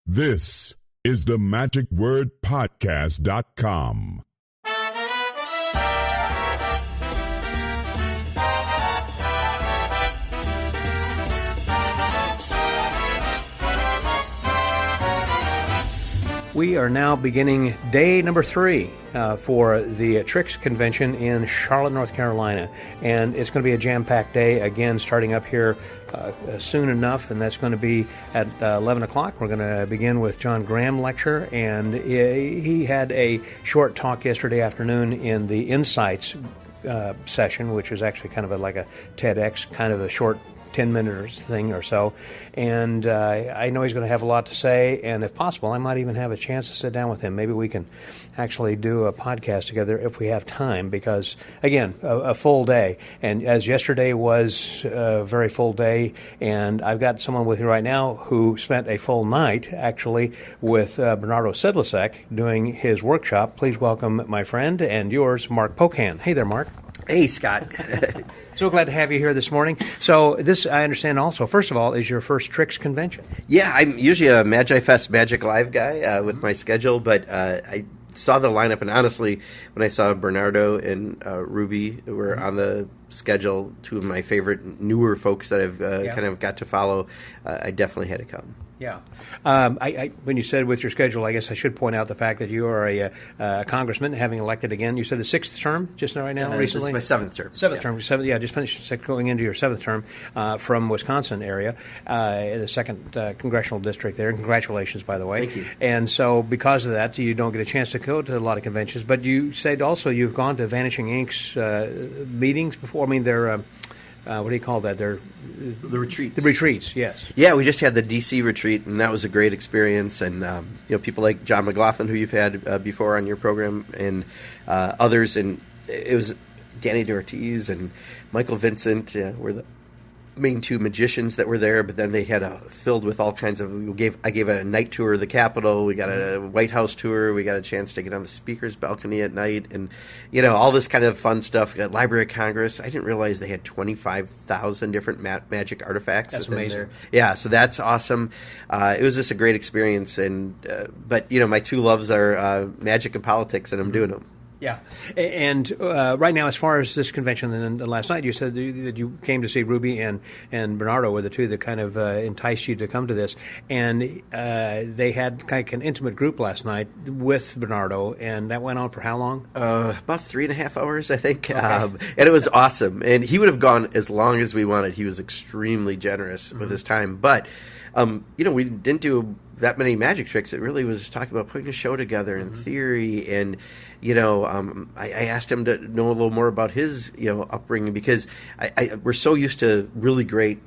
This is the magicwordpodcast.com. We are now beginning day number 3 for the TRICS Convention in Charlotte, North Carolina. And it's going to be a jam-packed day, again, starting up here soon enough, and that's going to be at 11 o'clock. We're going to begin with John Graham lecture, and he had a short talk yesterday afternoon in the Insights session, which is actually kind of like a TEDx, kind of a short 10-minute thing or so, and I know he's going to have a lot to say, and if possible, I might even have a chance to sit down with him. Maybe we can actually do a podcast together if we have time, because, again, a full day, and as yesterday was a very full day, and I've got someone with me right now who spent a full night, actually, with Bernardo Sedlacek doing his workshop. Please welcome my friend and yours, Mark Pocan. Hey there, Mark. Hey, Scott. So glad to have you here this morning. So this, I understand also, first of all, is your first TRICS convention. Yeah, I'm usually a MagiFest Magic Live guy with my schedule, but I saw the lineup, and honestly, when I saw Bernardo and Ruby were on the schedule, two of my favorite newer folks that I've kind of got to follow, I definitely had to come. Yeah. When you said with your schedule, I guess I should point out the fact that you are a congressman, having elected again. You said the 6th term just right now, recently? This is my 7th term. Term. Just finished going into your 7th term from Wisconsin area, the 2nd congressional district there. Congratulations, by the way. Thank you. And so because of that, you don't get a chance to go to a lot of conventions. But you said also you've gone to Vanishing Ink's meetings before. I mean, they're... what do you call that? They're the retreats. The retreats, yes. Yeah, we just had the D.C. retreat, and that was a great experience. And people like John McLaughlin, who you've had before on your program, and others. And it was Danny Ortiz and Michael Vincent were the main two magicians that were there. But then they had filled with all kinds of. I gave a night tour of the Capitol. We got a White House tour. We got a chance to get on the speaker's balcony at night, and all this kind of fun stuff. We got Library of Congress. I didn't realize they had 25,000 different magic artifacts. That's amazing. There. Yeah, so that's awesome. It was just a great experience, and but my two loves are magic and politics, and I'm doing them. Yeah, and right now, as far as this convention, and last night you said that you came to see Ruby and Bernardo were the two that kind of enticed you to come to this, and they had kind of an intimate group last night with Bernardo, and that went on for how long? About 3.5 hours, I think, okay. And it was awesome, and he would have gone as long as we wanted. He was extremely generous with his time, but we didn't do that many magic tricks. It really was talking about putting a show together in theory, and I asked him to know a little more about his upbringing, because we're so used to really great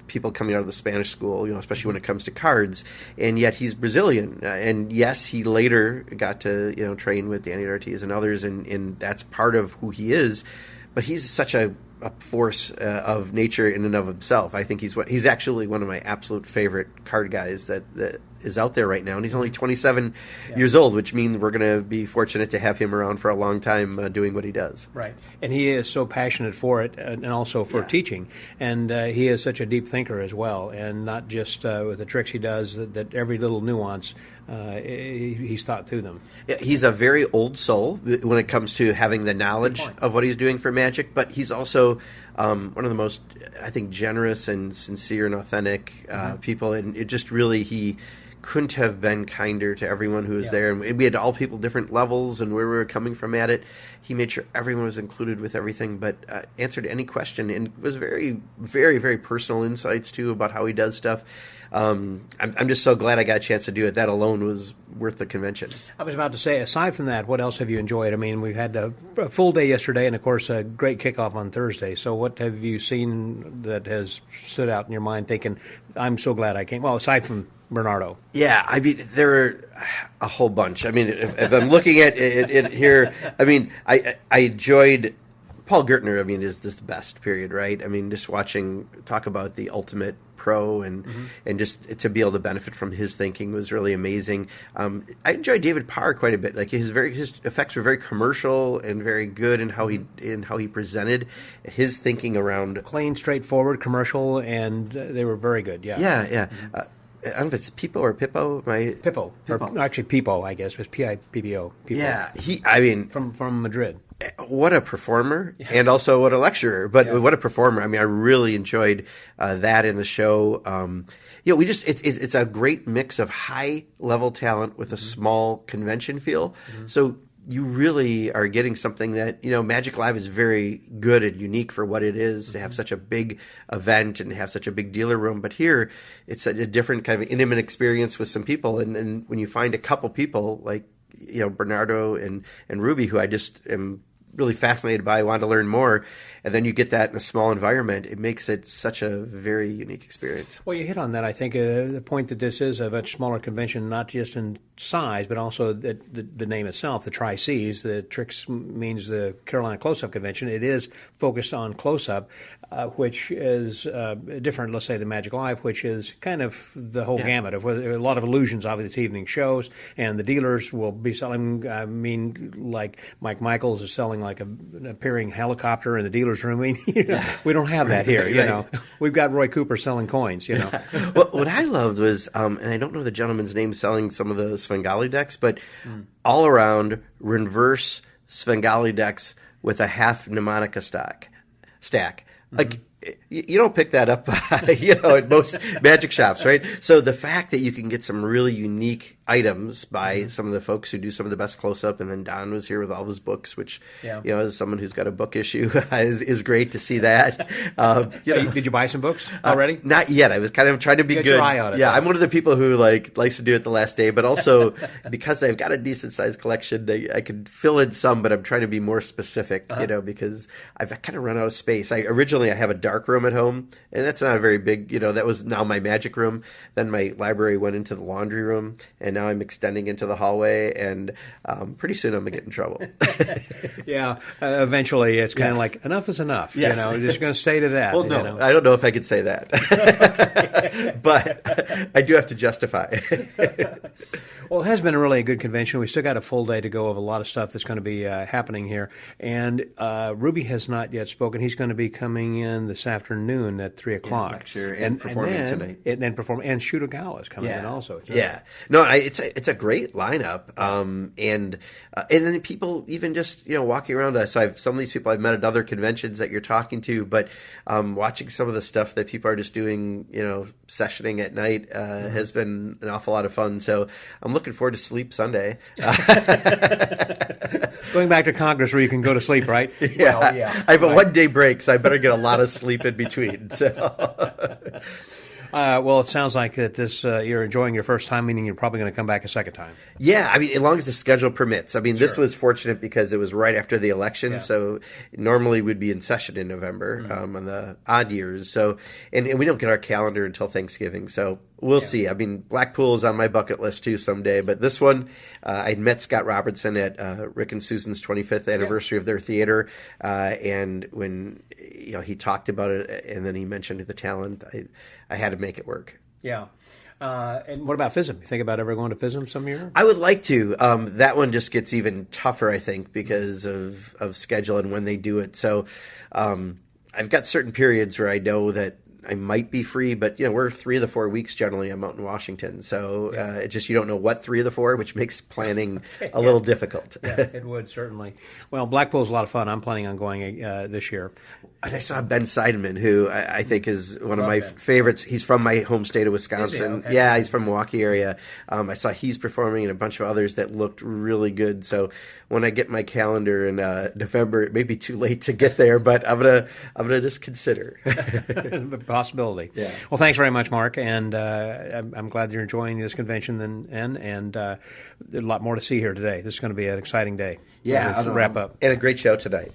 people coming out of the Spanish school, especially when it comes to cards, and yet he's Brazilian, and yes, he later got to train with Danny Ortiz and others, and that's part of who he is, but he's such a force of nature in and of himself. I think he's actually one of my absolute favorite card guys that is out there right now, and he's only 27 years old, which means we're going to be fortunate to have him around for a long time doing what he does. Right, and he is so passionate for it, and also for teaching, and he is such a deep thinker as well, and not just with the tricks he does, that every little nuance he's thought through them. Yeah, he's a very old soul when it comes to having the knowledge of what he's doing for magic, but he's also one of the most, I think, generous and sincere and authentic people, and it just really, he couldn't have been kinder to everyone who was there, and we had all people different levels and where we were coming from at it. He made sure everyone was included with everything, but answered any question, and was very, very, very personal insights too about how he does stuff. I'm just so glad I got a chance to do it. That alone was worth the convention. I was about to say, aside from that, what else have you enjoyed? I mean, we've had a full day yesterday, and of course a great kickoff on Thursday. So what have you seen that has stood out in your mind thinking, I'm so glad I came? Well, aside from Bernardo. Yeah, I mean, there are a whole bunch. I mean, if I'm looking at it here, I mean, I enjoyed Paul Gertner. I mean, is this the best, period, right? I mean, just talk about the ultimate pro, and just to be able to benefit from his thinking was really amazing. I enjoyed David Parr quite a bit. Like his effects were very commercial and very good in how he presented his thinking around clean, straightforward, commercial, and they were very good. Yeah. Yeah. I don't know if it's Pippo or Pippo. Pippo. Or actually, Pippo, I guess. It was Pippo. Yeah, from Madrid. What a performer, and also what a lecturer. But what a performer! I mean, I really enjoyed that in the show. It's a great mix of high level talent with a small convention feel. Mm-hmm. So you really are getting something that, Magic Live is very good and unique for what it is to have such a big event and have such a big dealer room. But here, it's a different kind of intimate experience with some people. And when you find a couple people like, Bernardo and Ruby, who I just am really fascinated by, want to learn more, and then you get that in a small environment, it makes it such a very unique experience. Well, you hit on that. I think the point that this is a much smaller convention, not just in size, but also the name itself, the TRICS. The TRICS means the Carolina Close-Up Convention. It is focused on close-up, which is different, let's say, than Magic Live, which is kind of the whole gamut of a lot of illusions, obviously, evening shows, and the dealers will be selling, like Mike Michaels is selling like an appearing helicopter in the dealer's room. We don't have that here, We've got Roy Cooper selling coins, Well, what I loved was, and I don't know the gentleman's name selling some of the Svengali decks, but all around reverse Svengali decks with a half mnemonica stack. Like, you don't pick that up, at most magic shops, right? So the fact that you can get some really unique items by some of the folks who do some of the best close-up, and then Don was here with all of his books, which, as someone who's got a book issue, is great to see that. Did you buy some books already? Not yet. I was kind of trying to be Get good. Your eye on it, I'm one of the people who likes to do it the last day, but also because I've got a decent-sized collection, I can fill in some, but I'm trying to be more specific, because I've kind of run out of space. Originally I have a dark room at home, and that's not a very big, that was now my magic room. Then my library went into the laundry room, and now I'm extending into the hallway, and pretty soon I'm going to get in trouble. Eventually it's kind of like, enough is enough. Yes. Just going to stay to that. Well, no, I don't know if I could say that. But I do have to justify. Well, it has been really a good convention. We still got a full day to go of a lot of stuff that's going to be happening here. And Ruby has not yet spoken. He's going to be coming in this afternoon at 3 o'clock. Lecture and performing tonight. And Shutagawa is coming in also. Yeah. No, it's a great lineup. And then people even just, walking around. So some of these people I've met at other conventions that you're talking to, but watching some of the stuff that people are just doing, sessioning at night has been an awful lot of fun. So I'm looking forward to Sleep Sunday. Going back to Congress where you can go to sleep, right? Yeah. Well, yeah. I have a one-day break, so I better get a lot of sleep in between. So. Well, it sounds like that you're enjoying your first time, meaning you're probably going to come back a second time. Yeah, as long as the schedule permits. This was fortunate because it was right after the election, so normally we'd be in session in November on the odd years. So, and we don't get our calendar until Thanksgiving, so we'll see. Blackpool is on my bucket list too someday, but this one, I met Scott Robertson at Rick and Susan's 25th anniversary of their theater, and when he talked about it, and then he mentioned the talent, I had to make it work. Yeah. And what about FISM? You think about ever going to FISM some year? I would like to. That one just gets even tougher, I think, because of schedule and when they do it. So I've got certain periods where I know that I might be free, but we're 3 of the 4 weeks generally. I'm out in Washington, so it's just you don't know what 3 of the 4, which makes planning a little difficult. Yeah, it would certainly. Well, Blackpool's a lot of fun. I'm planning on going this year. And I saw Ben Seidemann, who I think is one of my favorites. He's from my home state of Wisconsin. Okay. Yeah, he's from Milwaukee area. I saw he's performing and a bunch of others that looked really good. So when I get my calendar in November, it may be too late to get there, but I'm gonna just consider. Possibility. Yeah. Well, thanks very much, Mark, and I'm glad you're enjoying this convention. And there's a lot more to see here today. This is going to be an exciting day. Yeah, let's wrap up. And a great show tonight.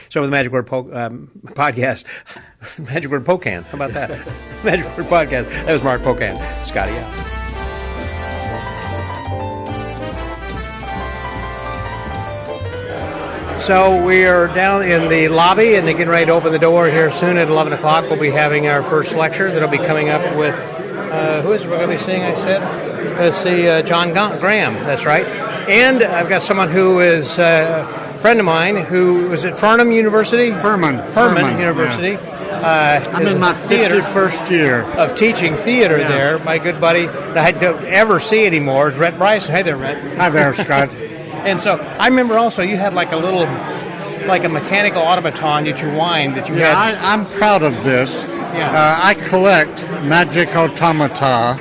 So with the Magic Word podcast, Magic Word Pocan. How about that? Magic Word podcast. That was Mark Pocan. Scotty out. So we are down in the lobby and they're getting ready to open the door here soon at 11 o'clock. We'll be having our first lecture that'll be coming up with, who is it we're going to be seeing, I said? Let's see, John Graham, that's right. And I've got someone who is a friend of mine who was at Furman University? Furman University. Yeah. I'm in my 51st year of teaching theater there. My good buddy that I don't ever see anymore is Rhett Bryson. Hey there, Rhett. Hi there, Scott. And so I remember also you had like a little, like a mechanical automaton that you wind that you had. I'm proud of this. Yeah. I collect magic automata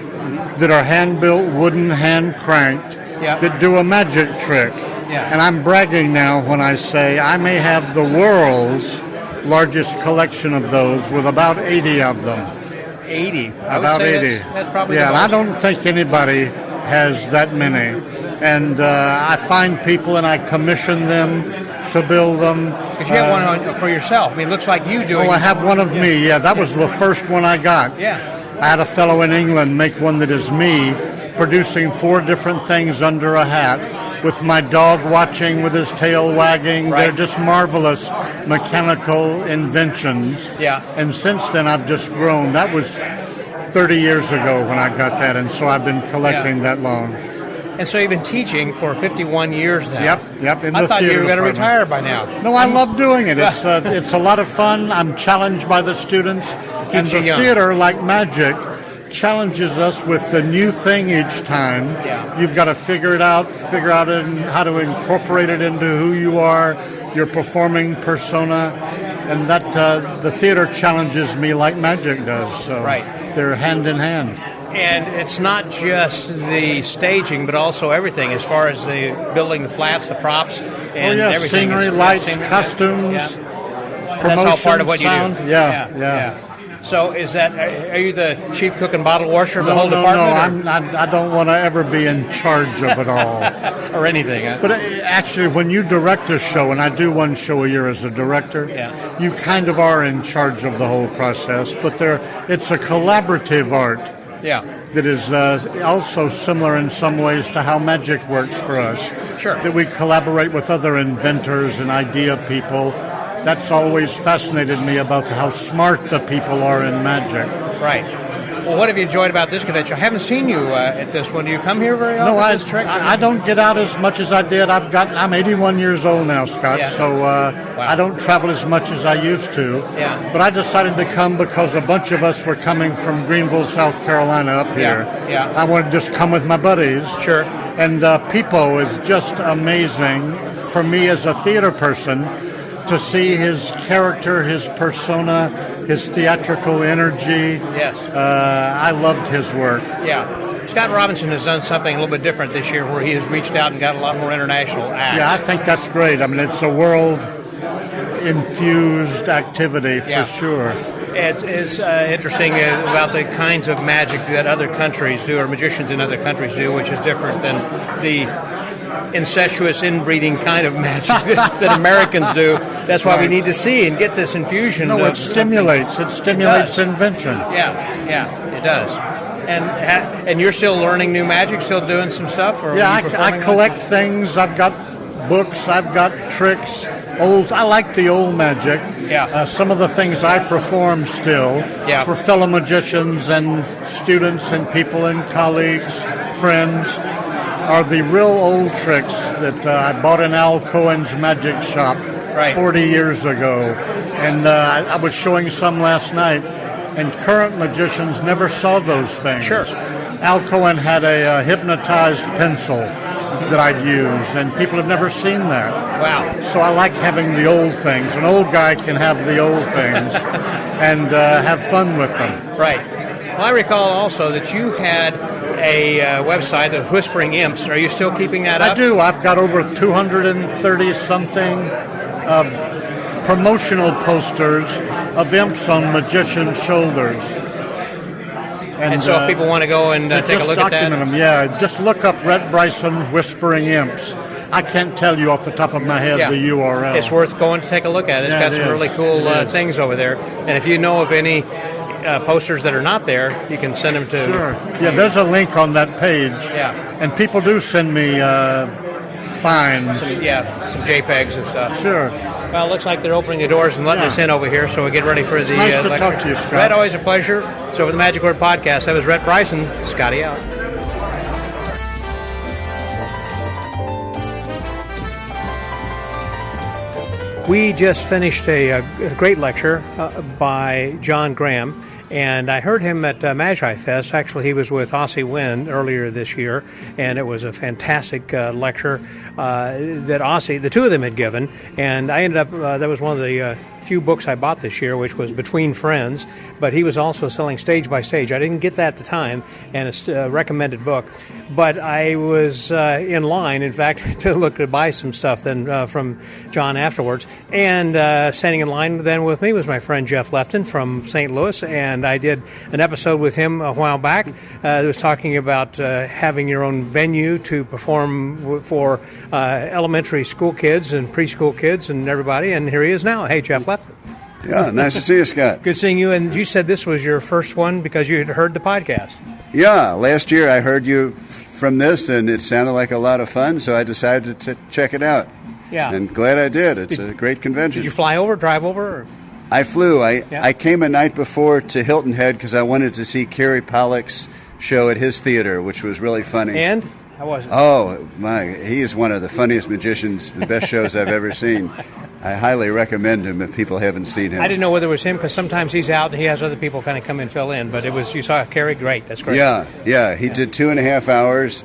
that are hand-built, wooden, hand-cranked, that do a magic trick. Yeah. And I'm bragging now when I say I may have the world's largest collection of those with about 80 of them. 80? About 80. That's probably and I don't think anybody has that many. And I find people and I commission them to build them. Because you have one for yourself. I mean, it looks like you doing. Oh, I have one of me. Yeah, that was the first one I got. Yeah. I had a fellow in England make one that is me, producing 4 different things under a hat, with my dog watching with his tail wagging. Right. They're just marvelous mechanical inventions. Yeah. And since then, I've just grown. That was 30 years ago when I got that, and so I've been collecting that long. And so you've been teaching for 51 years now. Yep. I thought you were going to retire by now. No, I love doing it. It's a lot of fun. I'm challenged by the students. And the theater, like magic, challenges us with the new thing each time. Yeah. You've got to figure out how to incorporate it into who you are, your performing persona, and that the theater challenges me like magic does. So they're hand in hand. And it's not just the staging, but also everything as far as the building the flats, the props, and everything. Scenery, lights, costumes, promotion, that's all part of what sound. You do. Yeah. So is that, are you the chief cook and bottle washer of the whole department? No, I don't want to ever be in charge of it all. Or anything. Huh? But actually, when you direct a show, and I do one show a year as a director, you kind of are in charge of the whole process. But it's a collaborative art. Yeah. That is also similar in some ways to how magic works for us. Sure. That we collaborate with other inventors and idea people. That's always fascinated me about how smart the people are in magic. Right. Well, what have you enjoyed about this convention? I haven't seen you at this one. Do you come here very often? No, I don't get out as much as I did. I'm 81 years old now, Scott, so I don't travel as much as I used to. Yeah. But I decided to come because a bunch of us were coming from Greenville, South Carolina up here. Yeah. I wanted to just come with my buddies. Sure. And Pipo is just amazing for me as a theater person to see his character, his persona, his theatrical energy. Yes. I loved his work. Yeah. Scott Robinson has done something a little bit different this year where he has reached out and got a lot more international acts. Yeah, I think that's great. I mean, it's a world-infused activity for sure. It's interesting about the kinds of magic that other countries do, or magicians in other countries do, which is different than the incestuous inbreeding kind of magic that Americans do. That's why we need to see and get this infusion. No, it stimulates. It stimulates invention. Yeah, it does. And you're still learning new magic, still doing some stuff? Or I collect things. I've got books. I've got tricks. I like the old magic. Yeah. Some of the things I perform still for fellow magicians and students and people and colleagues, friends, are the real old tricks that I bought in Al Cohen's magic shop 40 years ago. And I was showing some last night, and current magicians never saw those things. Sure. Al Cohen had a hypnotized pencil that I'd use, and people have never seen that. Wow. So I like having the old things. An old guy can have the old things and have fun with them. Right. Well, I recall also that you had a website, the Whispering Imps. Are you still keeping that up? I do. I've got over 230-something promotional posters of imps on magicians' shoulders. And so if people want to go and take a look at that? Them, just look up Rhett Bryson Whispering Imps. I can't tell you off the top of my head the URL. It's worth going to take a look at. It's got some really cool things over there. And if you know of any posters that are not there, you can send them to... Sure. Yeah, there's a link on that page. Yeah. And people do send me finds. Some JPEGs and stuff. Sure. Well, it looks like they're opening the doors and letting us in over here, so we get ready for the nice to lecture. Talk to you, Scott. Rhett, always a pleasure. So for the Magic Word Podcast, that was Rhett Bryson. Scotty out. We just finished a great lecture by John Graham, and I heard him at Magi Fest. Actually, he was with Aussie Wynn earlier this year, and it was a fantastic lecture that Aussie, the two of them, had given. And I ended up, that was one of the few books I bought this year, which was Between Friends, but he was also selling Stage by Stage. I didn't get that at the time, and it's a recommended book. But I was in line, in fact, to buy some stuff then from John afterwards. And standing in line then with me was my friend Jeff Lefton from St. Louis, and I did an episode with him a while back that was talking about having your own venue to perform for elementary school kids and preschool kids and everybody. And here he is now. Hey, Jeff Lefton. Yeah, nice to see you, Scott. Good seeing you. And you said this was your first one because you had heard the podcast. Yeah, last year I heard you from this, and it sounded like a lot of fun, so I decided to check it out. Yeah. And glad I did. It's a great convention. Did you fly over, drive over? Or? I flew. I came a night before to Hilton Head because I wanted to see Kerry Pollack's show at his theater, which was really funny. And? How was it? Oh, my. He is one of the funniest magicians, the best shows I've ever seen. I highly recommend him if people haven't seen him. I didn't know whether it was him because sometimes he's out and he has other people kind of come and fill in. But it was, you saw Kerry, great. That's great. Yeah. He did 2.5 hours,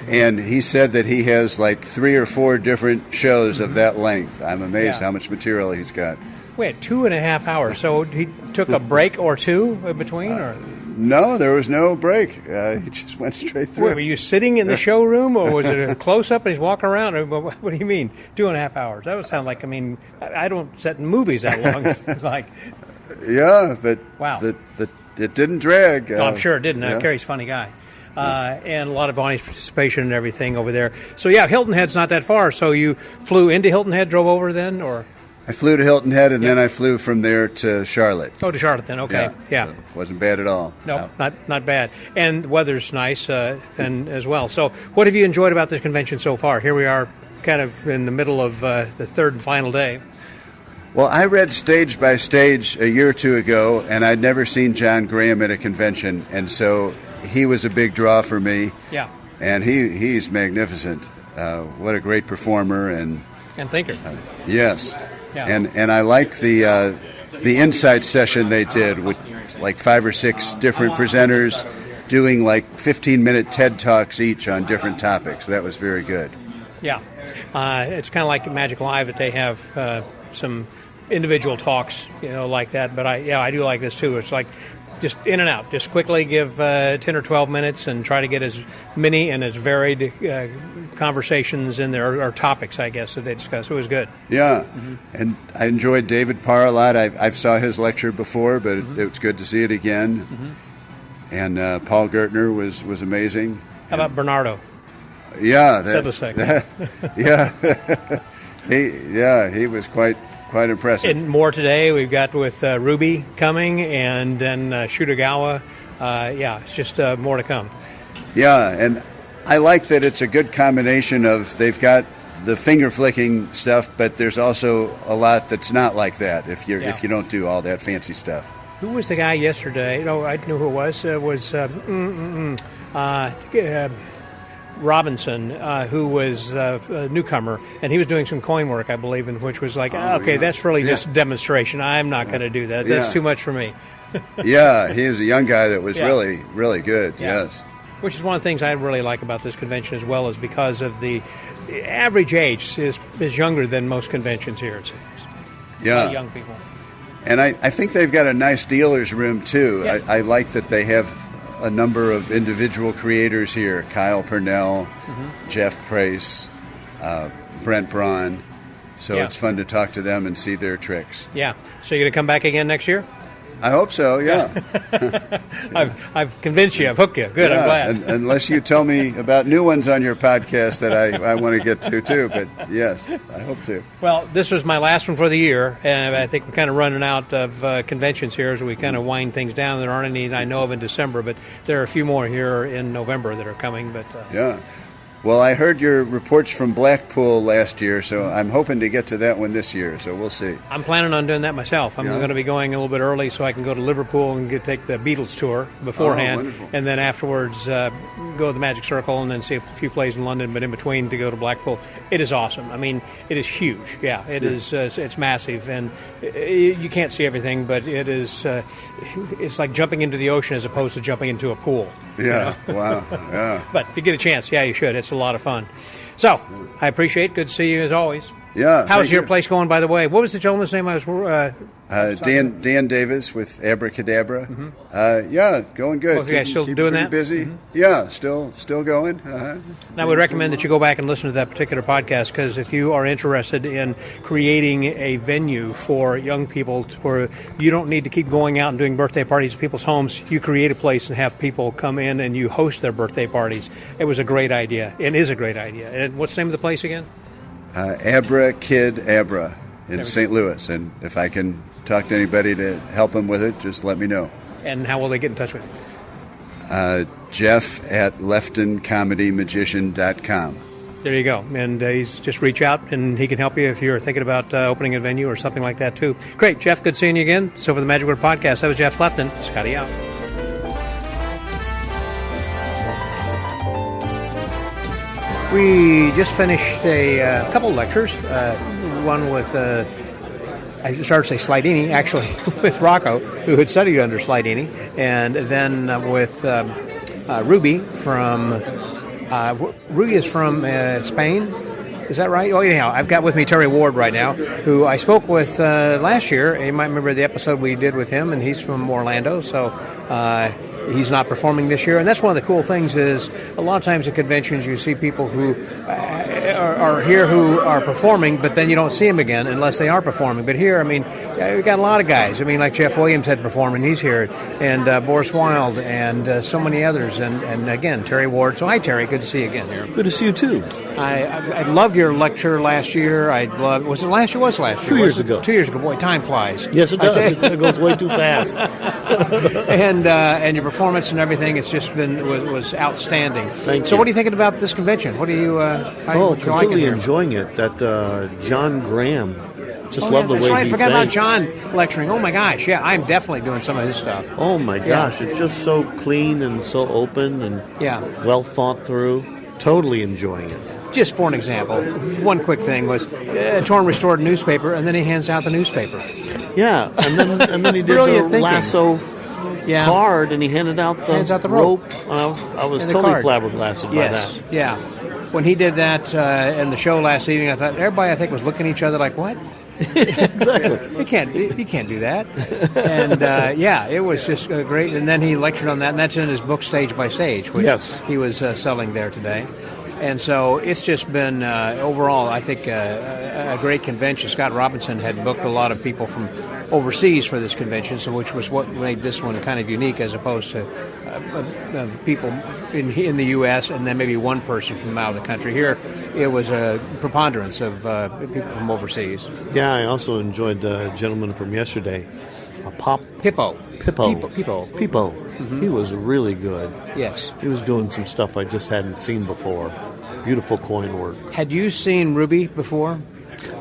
and he said that he has like 3 or 4 different shows of that length. I'm amazed how much material he's got. Wait, 2.5 hours. So he took a break or two in between? Or no, there was no break. He just went straight through. Wait, were you sitting in the showroom, or was it a close-up and he's walking around? Or what do you mean, 2.5 hours? That would sound like, I don't set in movies that long. It's like... Yeah, but wow. It didn't drag. I'm sure it didn't. Kerry's a funny guy. And a lot of audience participation and everything over there. So, yeah, Hilton Head's not that far. So you flew into Hilton Head, drove over then, or... I flew to Hilton Head, and then I flew from there to Charlotte. Oh, to Charlotte then, okay. Yeah. So wasn't bad at all. No, not bad. And weather's nice and as well. So what have you enjoyed about this convention so far? Here we are kind of in the middle of the third and final day. Well, I read Stage by Stage a year or two ago, and I'd never seen John Graham at a convention, and so he was a big draw for me. Yeah. And he's magnificent. What a great performer and thinker. Yes. Yeah. And I liked the insight session they did with like 5 or 6 different presenters doing like 15-minute TED Talks each on different topics. That was very good. Yeah. It's kind of like Magic Live that they have some individual talks, like that. But I do like this too. It's like just in and out. Just quickly give 10 or 12 minutes and try to get as many and as varied conversations in there, or topics, I guess, that they discussed. It was good. Yeah, and I enjoyed David Parr a lot. I've saw his lecture before, but it was good to see it again. And Paul Gertner was amazing. How about Bernardo? Yeah. Sedlacek. He was quite impressive. And more today we've got with Ruby coming, and then Shutagawa. It's just more to come. Yeah, and I like that it's a good combination of they've got the finger flicking stuff, but there's also a lot that's not like that if you don't do all that fancy stuff. Who was the guy yesterday? No, I knew who it was. Robinson, who was a newcomer, and he was doing some coin work, I believe, which was like, that's really just demonstration. I'm not going to do that. That's too much for me. Yeah, he was a young guy that was really, really good, yes. Which is one of the things I really like about this convention as well, is because of the average age is younger than most conventions here, it seems. Yeah. Young people. And I think they've got a nice dealer's room, too. Yeah. I like that they have a number of individual creators here. Kyle Purnell, Jeff Price, Brent Braun. So it's fun to talk to them and see their tricks. Yeah. So you're going to come back again next year? I hope so, yeah. I've convinced you. I've hooked you. Good, I'm glad. Unless you tell me about new ones on your podcast that I want to get to, too. But, yes, I hope to. Well, this was my last one for the year, and I think we're kind of running out of conventions here as we kind of wind things down. There aren't any I know of in December, but there are a few more here in November that are coming. But yeah. Well, I heard your reports from Blackpool last year, so I'm hoping to get to that one this year, so we'll see. I'm planning on doing that myself. I'm going to be going a little bit early so I can go to Liverpool and take the Beatles tour beforehand, and then afterwards go to the Magic Circle and then see a few plays in London, but in between to go to Blackpool. It is awesome. I mean, it is huge. Yeah, it is. It's massive, and you can't see everything, but it is. It's like jumping into the ocean as opposed to jumping into a pool. Yeah, wow, yeah. But if you get a chance, yeah, you should. It's a lot of fun. So, I appreciate it. Good to see you as always. Yeah. How's your place going, by the way? What was the gentleman's name I was Dan Davis with Abracadabra. Yeah, going good. Both of you guys still doing that? Busy. Yeah, still going. Now, I would recommend that you go back and listen to that particular podcast, because if you are interested in creating a venue for young people where you don't need to keep going out and doing birthday parties at people's homes, you create a place and have people come in and you host their birthday parties. It was a great idea. It is a great idea. And what's the name of the place again? Abracadabra in St. Louis. And if I can talk to anybody to help them with it, just let me know. And how will they get in touch with you? Jeff at leftoncomedymagician.com. There you go. And he's just reach out, and he can help you if you're thinking about opening a venue or something like that, too. Great. Jeff, good seeing you again. So for the Magic Word Podcast, that was Jeff Lefton. Scotty out. We just finished a couple of lectures. One with, I started to say Slidini, actually, with Rocco, who had studied under Slidini, and then with Ruby from, Ruby is from Spain. Is that right? Oh, anyhow, I've got with me Terry Ward right now, who I spoke with last year. You might remember the episode we did with him, and he's from Orlando, so he's not performing this year. And that's one of the cool things is a lot of times at conventions you see people who are here who are performing, but then you don't see them again unless they are performing. But here, I mean, we've got a lot of guys. I mean, like Jeff Williams had performed, and he's here, and Boris Wilde, and so many others. And again, Terry Ward. So hi, Terry. Good to see you again here. Good to see you, too. I loved your lecture last year. Was it last year? Was last year? 2 years ago. 2 years ago. Boy, time flies. Yes, it does. It goes way too fast. And your performance and everything, it's just was outstanding. Thank you. So what are you thinking about this convention? What do you completely enjoying it. That John Graham, just love the way he I forgot about thinks. John lecturing. Oh my gosh, yeah, I'm definitely doing some of his stuff. Oh my gosh, it's just so clean and so open and well thought through. Totally enjoying it. Just for an example, one quick thing was torn restored newspaper, and then he hands out the newspaper. Yeah, and then he did the lasso card, and he handed out the rope. I was totally flabbergasted by that. Yeah. When he did that in the show last evening, I thought everybody was looking at each other like, what? Exactly. He can't do that. And it was just great. And then he lectured on that, and that's in his book Stage by Stage, which he was selling there today. And so it's just been, overall, I think, a great convention. Scott Robinson had booked a lot of people from overseas for this convention, so which was what made this one kind of unique as opposed to people in the U.S. and then maybe one person from out of the country. Here, it was a preponderance of people from overseas. Yeah, I also enjoyed the gentleman from yesterday, Pippo. Mm-hmm. He was really good. Yes. He was doing some stuff I just hadn't seen before. Beautiful coin work. Had you seen Ruby before?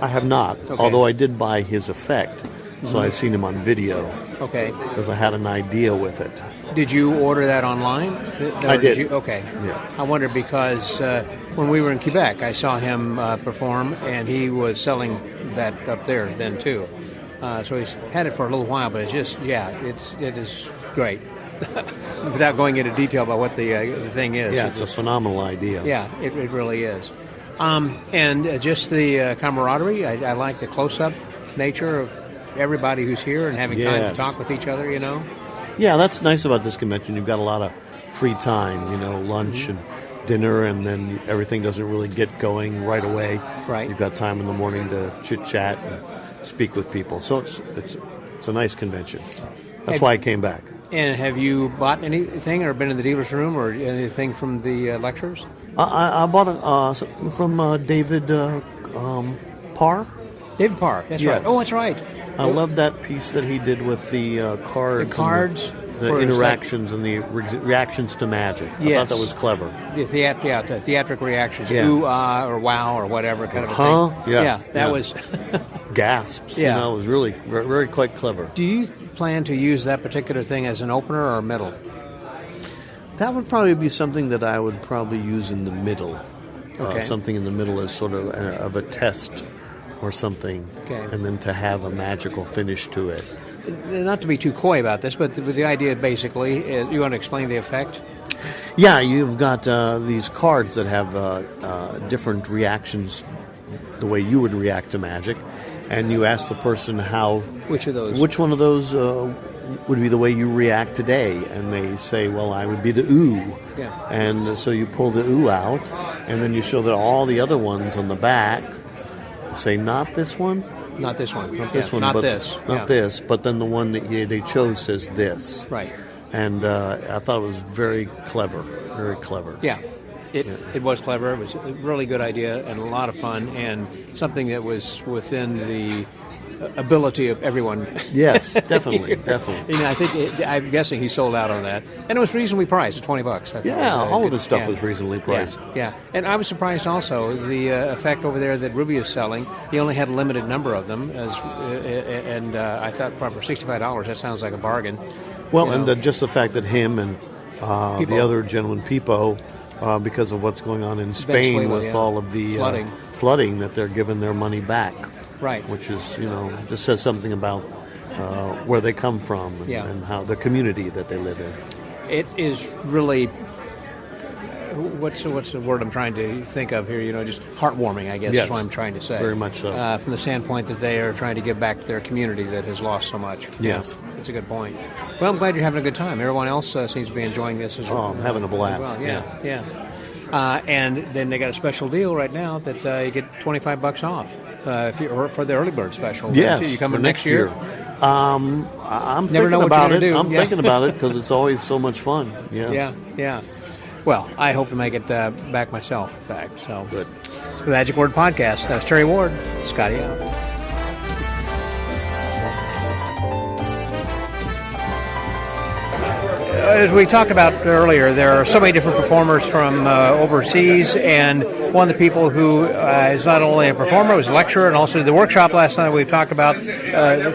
I have not, although I did buy his effect, so I've seen him on video. Okay. Because I had an idea with it. Did you order that online? I did. Okay. Yeah. I wonder because when we were in Quebec, I saw him perform, and he was selling that up there then too. So he's had it for a little while, but it is great. Without going into detail about what the thing is. Yeah, it's a phenomenal idea. Yeah, it really is. And just the camaraderie. I like the close-up nature of everybody who's here and having time to talk with each other, you know. Yeah, that's nice about this convention. You've got a lot of free time, lunch and dinner, and then everything doesn't really get going right away. Right. You've got time in the morning to chit-chat and speak with people. So it's a nice convention. That's why I came back. And have you bought anything or been in the dealer's room or anything from the lectures? I bought something from David Parr. David Parr, that's right. Oh, that's right. I love that piece that he did with the cards. The cards. the interactions and the reactions to magic. I thought that was clever. The theatric reactions, ooh, ah, or wow, or whatever kind of a thing. Yeah, that was... gasps. It was really very, very quite clever. Do you plan to use that particular thing as an opener or a middle? That would probably be something that I would probably use in the middle. Okay. Something in the middle as sort of a test or something, and then to have a magical finish to it. Not to be too coy about this, but the idea basically is, you want to explain the effect? Yeah, you've got these cards that have different reactions, the way you would react to magic, and you ask the person which one of those would be the way you react today, and they say, well, I would be the ooh. Yeah. And so you pull the ooh out, and then you show that all the other ones on the back say, not this one? Not this one. Not this one. Not but this. Not this, but then the one that they chose says this. Right. And I thought it was very clever. Very clever. Yeah. It was clever. It was a really good idea and a lot of fun, and something that was within the ability of everyone. Yes, definitely, definitely. I think I'm guessing he sold out on that, and it was reasonably priced, $20. All of his stuff was reasonably priced. Yeah, and I was surprised also the effect over there that Ruby is selling. He only had a limited number of them, and I thought for $65 that sounds like a bargain. Well, and just the fact that him and the other gentleman, Pipo, because of what's going on in Spain with all of the flooding, that they're giving their money back. Right. Which is, just says something about where they come from and how the community that they live in. It is really, what's the word I'm trying to think of here? Just heartwarming, I guess is what I'm trying to say. Very much so. From the standpoint that they are trying to give back to their community that has lost so much. Yes. That's a good point. Well, I'm glad you're having a good time. Everyone else seems to be enjoying this as well. Oh, I'm having a blast. Well. Yeah. And then they got a special deal right now that you get $25 off. For the early bird special. Yes, you coming for next year? I'm thinking about it. I'm thinking about it because it's always so much fun. Yeah. Well, I hope to make it back myself, in fact. So good. It's the Magic Word Podcast. That was Terry Ward. Scotty out. As we talked about earlier, there are so many different performers from overseas, and one of the people who is not only a performer, was a lecturer, and also did the workshop last night we've talked about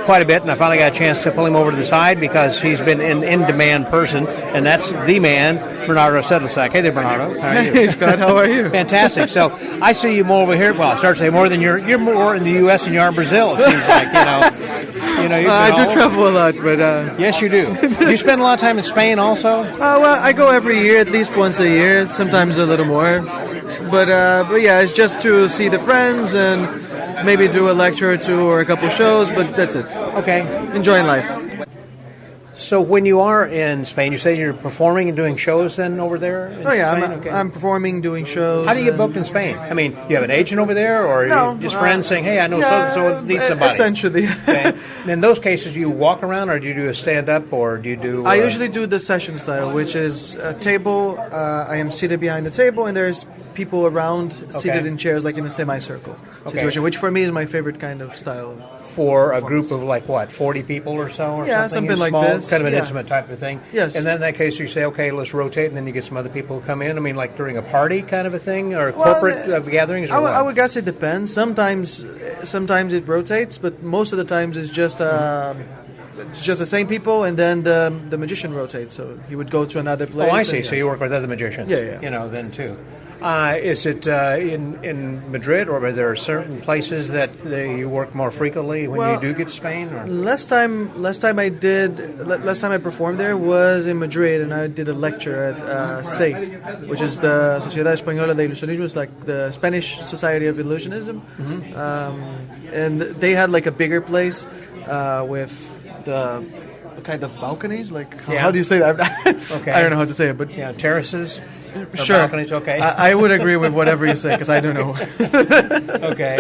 quite a bit, and I finally got a chance to pull him over to the side because he's been an in-demand person, and that's the man, Bernardo Sedlacek. Hey there, Bernardo. How are you? Hey, Scott. How are you? Fantastic. So I see you more over here. Well, I start to say more than you're more in the U.S. than you are in Brazil, it seems like, I do travel a lot, but... Yes, you do. Do you spend a lot of time in Spain also? Well, I go every year, at least once a year, sometimes a little more. But yeah, it's just to see the friends and maybe do a lecture or two or a couple shows, but that's it. Okay. Enjoying life. So when you are in Spain, you say you're performing and doing shows then over there? I'm performing, doing shows. How do you get booked in Spain? I mean, you have an agent over there, or no, just friends saying, hey, I know so needs somebody? Essentially. Okay. In those cases, do you walk around, or do you do a stand-up, or do you do... I usually do the session style, which is a table. I am seated behind the table, and there's people around seated in chairs, like in a semicircle situation, which for me is my favorite kind of style. For a group of, 40 people or so? Or something like small, this. Kind of an intimate type of thing? Yes. And then in that case, you say, okay, let's rotate, and then you get some other people who come in? I mean, like during a party kind of a thing, or corporate gatherings? I would guess it depends. Sometimes it rotates, but most of the times it's just the same people, and then the magician rotates. So he would go to another place. Oh, I see. So you work with other magicians. Yeah. Then too. Is it in Madrid, or are there certain places that you work more frequently when you do get to Spain? Or? Last time I performed there was in Madrid, and I did a lecture at SEI, which is the Sociedad Española de Ilusionismo. It's like the Spanish Society of Illusionism, and they had like a bigger place with the kind of balconies. How do you say that? Okay. I don't know how to say it, but terraces. Sure. Balconies, okay. I would agree with whatever you say because I don't know. Okay.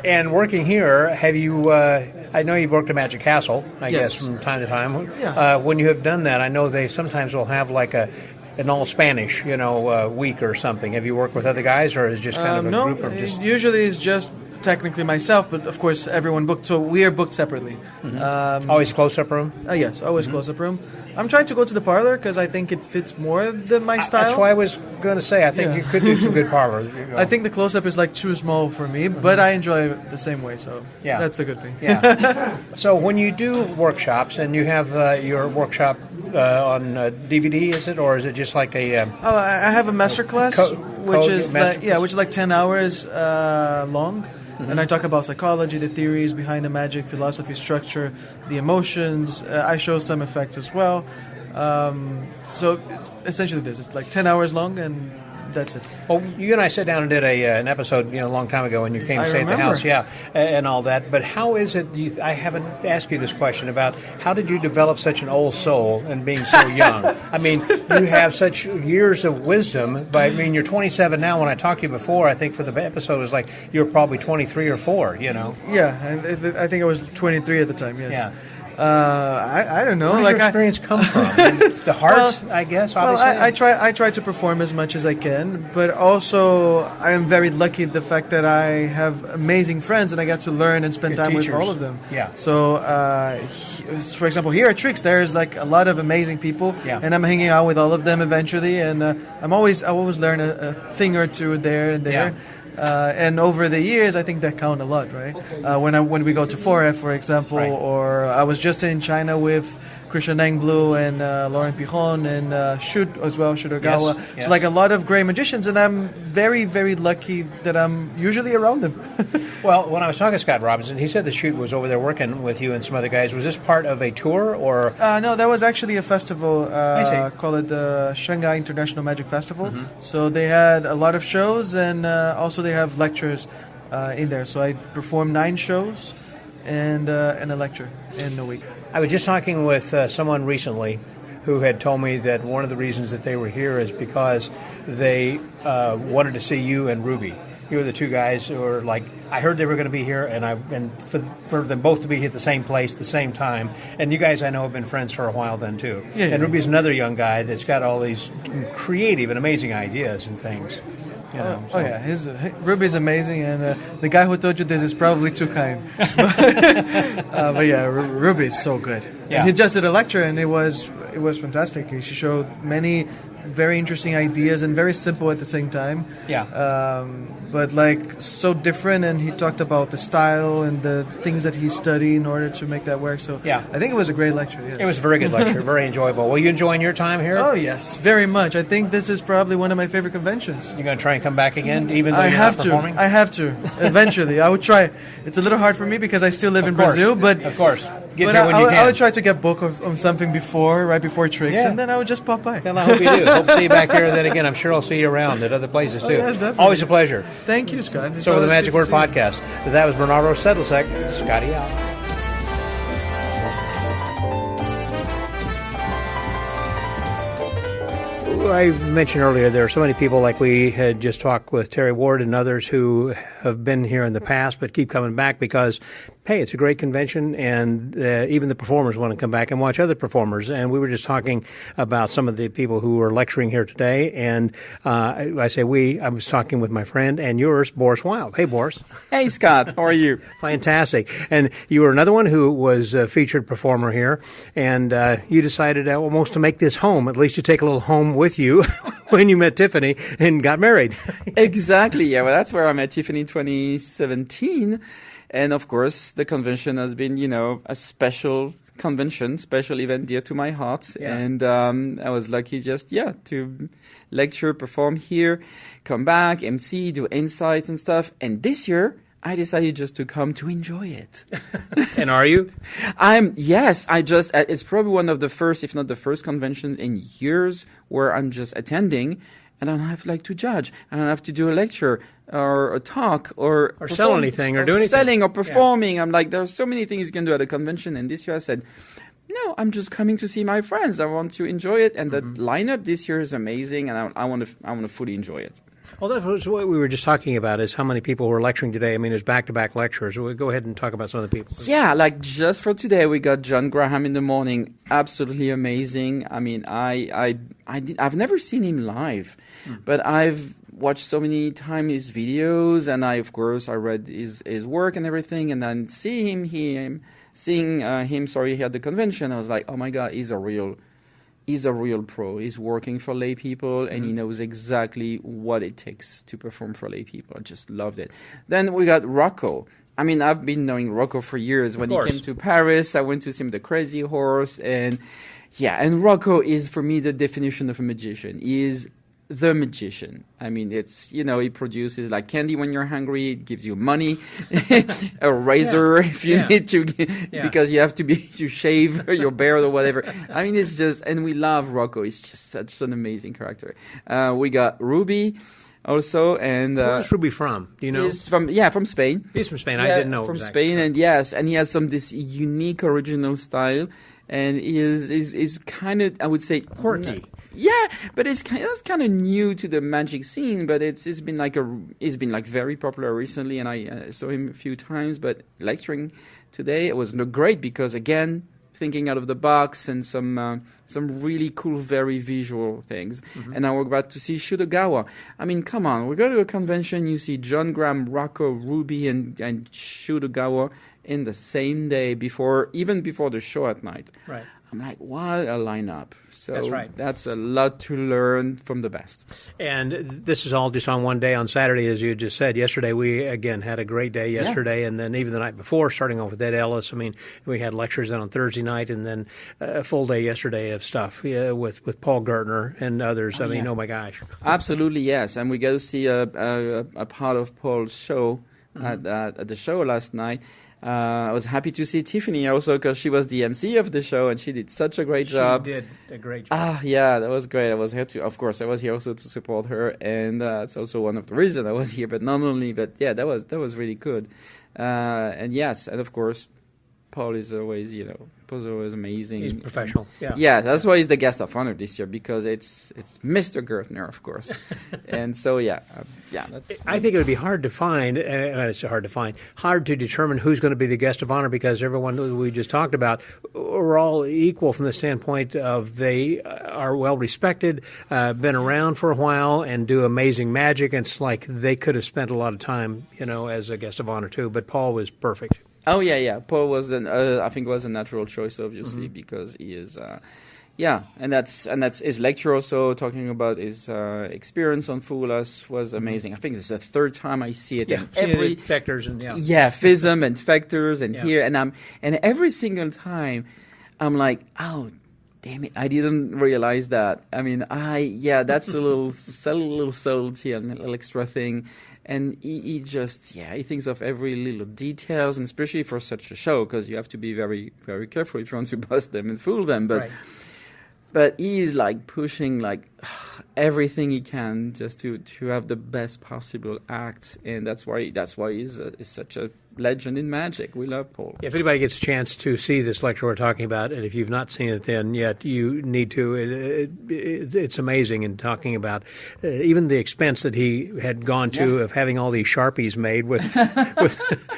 And working here, have you? I know you've worked at Magic Castle, I guess, from time to time. Yeah. When you have done that, I know they sometimes will have like an all Spanish, week or something. Have you worked with other guys, or is it just kind of a group? Or usually it's just technically myself, but of course everyone booked. So we are booked separately. Always close-up room? Yes, always close-up room. I'm trying to go to the parlor because I think it fits more than my style. That's why I was going to say, I think you could do some good parlor. I think the close-up is like too small for me, but I enjoy it the same way, so that's a good thing. Yeah. So when you do workshops, and you have your workshop on DVD, is it, or is it just like a? I have a master class, which is like 10 hours long. And I talk about psychology, the theories behind the magic, philosophy, structure, the emotions. I show some effects as well. So essentially this. It's like 10 hours long, and that's it. Well, you and I sat down and did an episode a long time ago when you came to stay at the house, and all that. But how is it, I haven't asked you this question about how did you develop such an old soul and being so young? I mean, you have such years of wisdom, but I mean, you're 27 now. When I talked to you before, I think for the episode, it was like you were probably 23 or 4, Yeah, I think I was 23 at the time, yes. Yeah. I don't know. Where does your experience come from? The heart, I guess. Obviously. Well, I try to perform as much as I can, but also I am very lucky the fact that I have amazing friends and I get to learn and spend time with all of them. Yeah. So, for example, here at TRICS, there's like a lot of amazing people, and I'm hanging out with all of them eventually, and I always learn a thing or two there and there. Yeah. And over the years, I think that count a lot, right? When we go to 4F, for example, or I was just in China with Christian Engblue and Lauren Pijon and Shoot as well, Shudogawa. Yes. So like a lot of great magicians, and I'm very, very lucky that I'm usually around them. Well, when I was talking to Scott Robinson, he said the Shoot was over there working with you and some other guys. Was this part of a tour, or? No, that was actually a festival. Call it the Shanghai International Magic Festival. So they had a lot of shows, and also they have lectures in there. So I performed 9 shows and a lecture in a week. I was just talking with someone recently who had told me that one of the reasons that they were here is because they wanted to see you and Ruby. You were the two guys who were like, I heard they were going to be here, and for them both to be here at the same place, the same time. And you guys, I know, have been friends for a while then, too. Yeah, and Ruby's another young guy that's got all these creative and amazing ideas and things. Ruby's amazing, and the guy who told you this is probably too kind. But yeah, Ruby's so good. Yeah. And he just did a lecture, and it was fantastic. He showed many very interesting ideas and very simple at the same time. Yeah. But like so different, and he talked about the style and the things that he studied in order to make that work. So yeah, I think it was a great lecture. Yes. It was a very good lecture, very enjoyable. Were you enjoying your time here? Oh yes, very much. I think this is probably one of my favorite conventions. You're going to try and come back again, even though you're not performing? I have to. Eventually, I would try. It's a little hard for me because I still live in Brazil, but of course. I would try to get book on something right before TRICS, and then I would just pop by. Well, I hope you do. Hope to see you back here. And then again, I'm sure I'll see you around at other places too. Yes, definitely. Always a pleasure. Thank you, Scott. So for the Magic Word Podcast, that was Bernardo Sedlacek. Scotty out. I mentioned earlier there are so many people, like we had just talked with Terry Ward and others, who have been here in the past but keep coming back because, hey, it's a great convention, and even the performers want to come back and watch other performers. And we were just talking about some of the people who are lecturing here today, and I was talking with my friend and yours, Boris Wild. Hey, Boris. Hey, Scott. How are you? Fantastic. And you were another one who was a featured performer here, and you decided almost to make this home. At least you take a little home with you when you met Tiffany and got married. Exactly. Yeah, well, that's where I met Tiffany in 2017. And of course, the convention has been, a special convention, special event dear to my heart. Yeah. And I was lucky to lecture, perform here, come back, MC, do insights and stuff. And this year, I decided just to come to enjoy it. And are you? It's probably one of the first, if not the first conventions in years where I'm just attending. And I don't have to judge. I don't have to do a lecture or a talk or sell anything or do anything. Selling or performing. Yeah. I'm like, there are so many things you can do at a convention. And this year I said, no, I'm just coming to see my friends. I want to enjoy it. And the lineup this year is amazing. And I want to fully enjoy it. Well, that was what we were just talking about, is how many people were lecturing today. I mean, there's back-to-back lectures. We'll go ahead and talk about some of the people. Yeah, just for today, we got John Graham in the morning. Absolutely amazing. I mean, I've never seen him live, but I've watched so many times his videos, and I read his work and everything, and then seeing him at the convention, I was like, oh my God, he's a real pro. He's working for lay people, and he knows exactly what it takes to perform for lay people. I just loved it. Then we got Rocco. I mean, I've been knowing Rocco for years. When he came to Paris, I went to see him, the Crazy Horse, and Rocco is, for me, the definition of a magician. He is the magician. I mean, it's, he produces like candy when you're hungry. It gives you money, a razor if you need to, because you have to shave your beard or whatever. I mean, it's just, and we love Rocco. He's just such an amazing character. We got Ruby also, and where's Ruby from? Do you know? He's from Spain. He's from Spain. I didn't know from exactly. Spain, and he has this unique original style, and he is kind of, I would say, quirky. Yeah, but it's kind of new to the magic scene. But it's been very popular recently, and I saw him a few times. But lecturing today, it was great because, again, thinking out of the box and some really cool, very visual things. And now we're about to see Shudogawa. I mean, come on, we go to a convention, you see John Graham, Rocco, Ruby, and Shudogawa in the same day even before the show at night. Right. I'm like, what a lineup. So that's right. That's a lot to learn from the best. And this is all just on one day on Saturday, as you just said. Yesterday, we, again, had a great day yesterday, and then even the night before, starting off with Ed Ellis. I mean, we had lectures on Thursday night, and then a full day yesterday of stuff with Paul Gertner and others. I mean, oh my gosh. Absolutely, yes. And we go to see a part of Paul's show at the show last night. I was happy to see Tiffany also because she was the MC of the show and she did such a great job. She did a great job. Yeah, that was great. I was here also to support her, and it's also one of the reasons I was here. But not only, but yeah, that was really good. And yes, and of course, Paul is always, amazing. He's professional. Yeah, that's why he's the guest of honor this year, because it's Mr. Gertner, of course. And so that's. I think it would be hard to find. Hard to determine who's going to be the guest of honor, because everyone we just talked about are all equal from the standpoint of they are well respected, been around for a while, and do amazing magic. And it's like they could have spent a lot of time, as a guest of honor too. But Paul was perfect. Oh yeah. Paul was I think was a natural choice, obviously, because he is, and that's his lecture also talking about his experience on Foolas was amazing. I think it's the third time I see it. Yeah, every factors and FISM and factors and here and every single time I'm like, oh, damn it, I didn't realize that. I mean, that's a little subtlety and a little extra thing. And he just, he thinks of every little details, and especially for such a show, because you have to be very, very careful if you want to bust them and fool them. But he's like pushing everything he can just to have the best possible act, and that's why he's such a legend in magic. We love Paul. If anybody gets a chance to see this lecture we're talking about, and if you've not seen it then yet, you need to. It's amazing in talking about even the expense that he had gone to of having all these Sharpies made with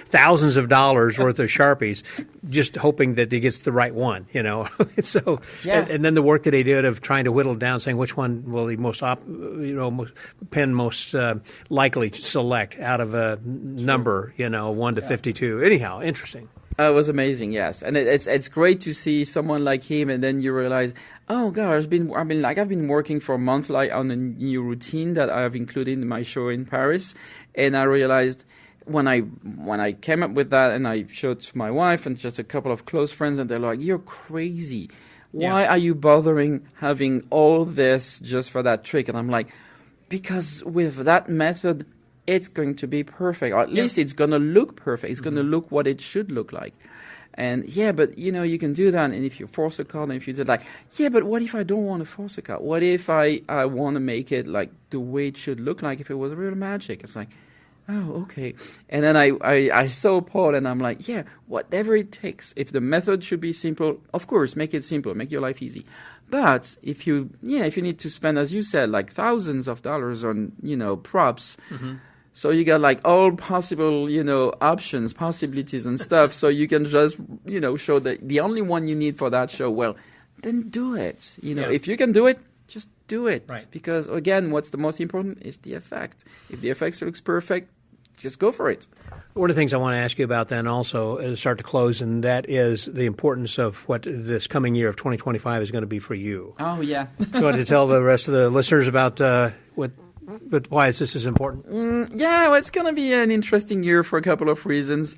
thousands of dollars worth of Sharpies, just hoping that he gets the right one, So, and then the work that he did of trying to whittle it down, saying which one will he most likely to select out of a number, 1 to 52. Anyhow, interesting. It was amazing, yes, and it's great to see someone like him, and then you realize, oh gosh, I've been working for a month on a new routine that I have included in my show in Paris, and I realized when I came up with that and I showed to my wife and just a couple of close friends, and they're like, "You're crazy. Why are you bothering having all this just for that trick?" And I'm like, because with that method, it's going to be perfect, or at least it's going to look perfect. It's going to look what it should look like. And but you can do that. And if you force a card, and if you do but what if I don't want to force a card? What if I want to make it like the way it should look like if it was real magic? It's like, oh, okay. And then I saw Paul, and I'm like, whatever it takes. If the method should be simple, of course, make it simple, make your life easy. But if you need to spend, as you said, like thousands of dollars on, props, so you got like all possible, options, possibilities and stuff. So you can just, show that the only one you need for that show. Well, then do it. If you can do it, just do it. Right. Because, again, what's the most important is the effect. If the effects looks perfect, just go for it. One of the things I want to ask you about then also is start to close, and that is the importance of what this coming year of 2025 is going to be for you. Oh, yeah. You want to tell the rest of the listeners about why this is important? Well, it's going to be an interesting year for a couple of reasons.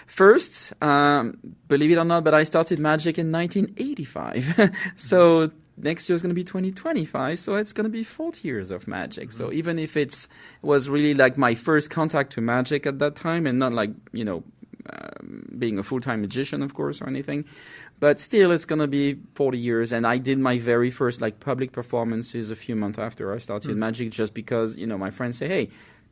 First, believe it or not, but I started magic in 1985. So next year is going to be 2025, so it's going to be 40 years of magic. So even if it was really like my first contact to magic at that time, and not like, being a full-time magician, of course, or anything, but still it's going to be 40 years. And I did my very first like public performances a few months after I started magic, just because, my friends say, hey,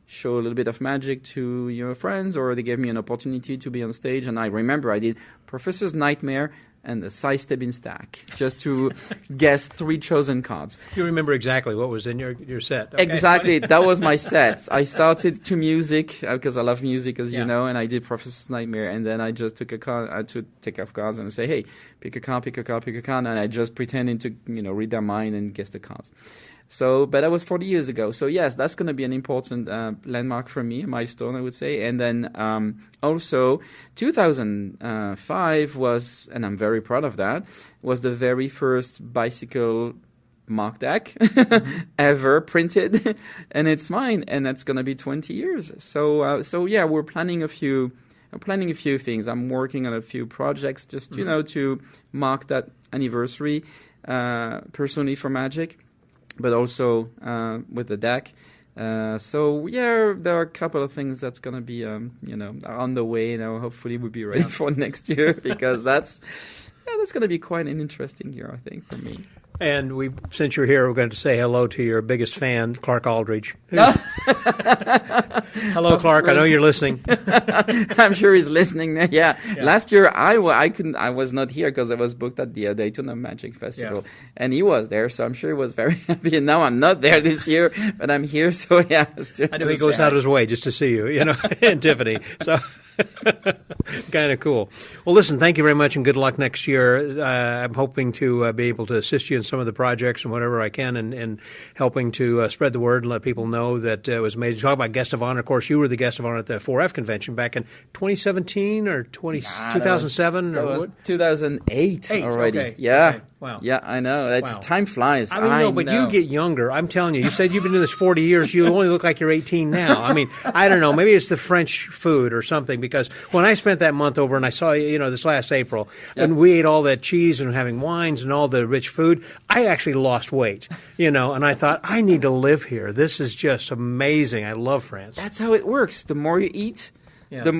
show a little bit of magic to your friends, or they gave me an opportunity to be on stage. And I remember I did Professor's Nightmare and the Sidestepping Stack, just to guess 3 chosen cards. You remember exactly what was in your set. Okay. Exactly. That was my set. I started to music, because I love music, as you know, and I did Professor's Nightmare, and then I just took a card, I took off cards and say, hey, pick a card, and I just pretended to, read their mind and guess the cards. So, but that was 40 years ago. So yes, that's going to be an important landmark for me, a milestone, I would say. And then also 2005 was, and I'm very proud of that, was the very first bicycle mark deck ever printed, and it's mine, and that's going to be 20 years. So yeah, we're planning a few things. I'm working on a few projects just to mark that anniversary personally for magic, but also with the deck. So yeah, there are a couple of things that's going to be on the way now. Hopefully we'll be ready for next year, because that's going to be quite an interesting year, I think, for me. And since you're here, we're going to say hello to your biggest fan, Clark Aldridge. Hello, Clark. I know you're listening. I'm sure he's listening. Yeah. Last year I was not here because I was booked at the Daytona Magic Festival, and he was there, so I'm sure he was very happy. And now I'm not there this year, but I'm here. So yeah, I know he goes out of his way just to see you, and Tiffany. So. Kind of cool. Well, listen, thank you very much, and good luck next year. I'm hoping to be able to assist you in some of the projects and whatever I can, and helping to spread the word and let people know that it was amazing. Talk about guest of honor. Of course, you were the guest of honor at the 4F convention back in 2017 or 2007? That was 2008 already. Okay. Yeah. Okay. Wow. Yeah, I know. Time flies. I know, but you get younger. I'm telling you. You said you've been doing this 40 years. You only look like you're 18 now. I mean, I don't know. Maybe it's the French food or something, because when I spent that month over and I saw, this last April, when we ate all that cheese and having wines and all the rich food, I actually lost weight, and I thought, I need to live here. This is just amazing. I love France. That's how it works. The more you eat, the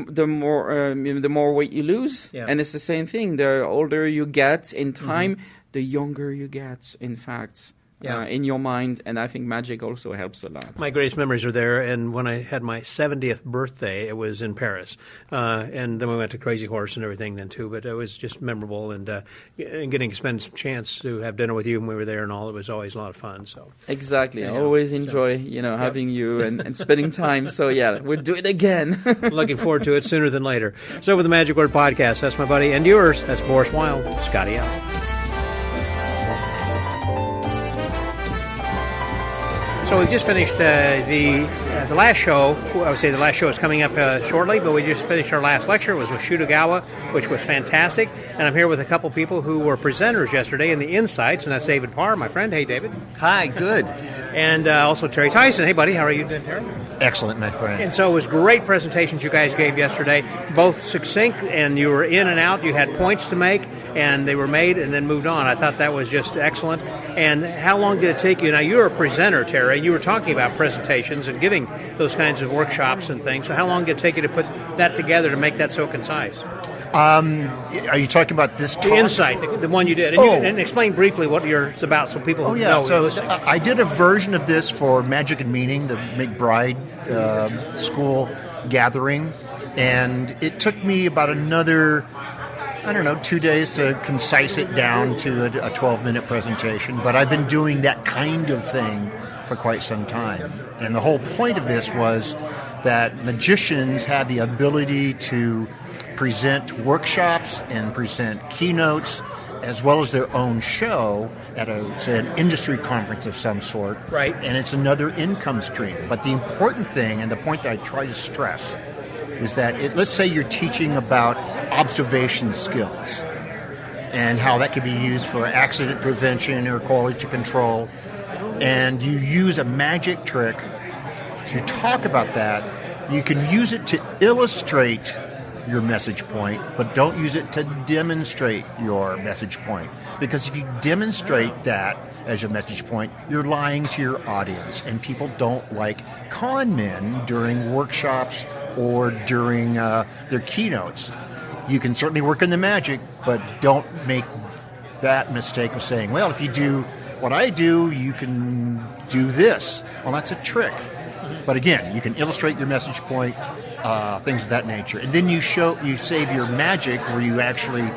more weight you lose. Yeah. And it's the same thing. The older you get in time, the younger you get, in fact, in your mind. And I think magic also helps a lot. My greatest memories are there. And when I had my 70th birthday, it was in Paris. And then we went to Crazy Horse and everything then, too. But it was just memorable. And getting to spend some chance to have dinner with you when we were there and all, it was always a lot of fun. So exactly. I always enjoy, having you and spending time. So, yeah, we'll do it again. Looking forward to it sooner than later. So, with the Magic Word Podcast, that's my buddy and yours. That's Boris Weil. Scotty out. So we just finished the last show. I would say the last show is coming up shortly, but we just finished our last lecture. It was with Shudogawa, which was fantastic. And I'm here with a couple people who were presenters yesterday in the Insights, and that's David Parr, my friend. Hey, David. Hi, good. And also Terry Tyson. Hey, buddy, how are you doing, Terry? Excellent, my friend. And so it was great presentations you guys gave yesterday, both succinct, and you were in and out. You had points to make, and they were made and then moved on. I thought that was just excellent. And how long did it take you? Now, you're a presenter, Terry. You were talking about presentations and giving those kinds of workshops and things. So how long did it take you to put that together to make that so concise? Are you talking about this talk? The Insight, the one you did. And, and explain briefly what it's about so people know. So I did a version of this for Magic and Meaning, the McBride school gathering. And it took me about another, 2 days to concise it down to a 12-minute presentation. But I've been doing that kind of thing for quite some time. And the whole point of this was that magicians had the ability to present workshops and present keynotes as well as their own show at say, an industry conference of some sort. Right. And it's another income stream. But the important thing, and the point that I try to stress, is that let's say you're teaching about observation skills and how that can be used for accident prevention or quality control, and you use a magic trick to talk about that. You can use it to illustrate your message point, but don't use it to demonstrate your message point. Because if you demonstrate that as your message point, you're lying to your audience, and people don't like con men during workshops or during their keynotes. You can certainly work in the magic, but don't make that mistake of saying, well, if you do what I do, you can do this. Well, that's a trick. But again, you can illustrate your message point, things of that nature. And then you save your magic where you actually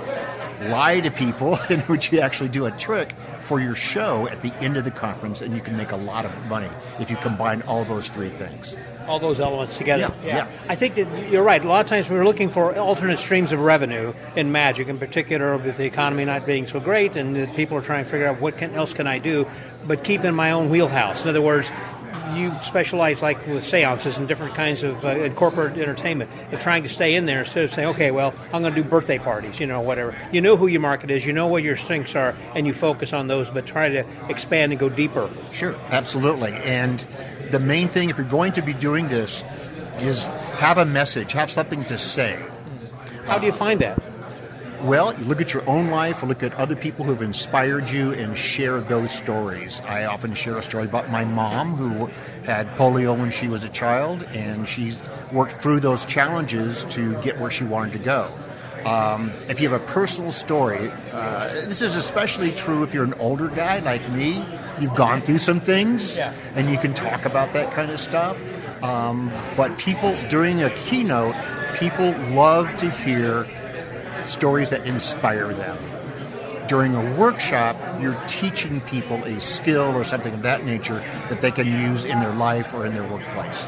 lie to people in which you actually do a trick for your show at the end of the conference, and you can make a lot of money if you combine all those three things. All those elements together. Yeah. I think that you're right. A lot of times we're looking for alternate streams of revenue in magic, in particular with the economy not being so great, and people are trying to figure out what else can I do, but keep in my own wheelhouse. In other words, you specialize like with seances and different kinds of corporate entertainment. You're trying to stay in there instead of saying, okay, well, I'm going to do birthday parties, whatever. You know who your market is, you know what your strengths are, and you focus on those, but try to expand and go deeper. Sure, absolutely. And the main thing, if you're going to be doing this, is have a message, have something to say. How do you find that? Well, you look at your own life, look at other people who have inspired you, and share those stories. I often share a story about my mom, who had polio when she was a child, and she worked through those challenges to get where she wanted to go. If you have a personal story, this is especially true if you're an older guy like me. You've gone through some things, and you can talk about that kind of stuff. But people, during a keynote, people love to hear stories that inspire them. During a workshop, you're teaching people a skill or something of that nature that they can use in their life or in their workplace.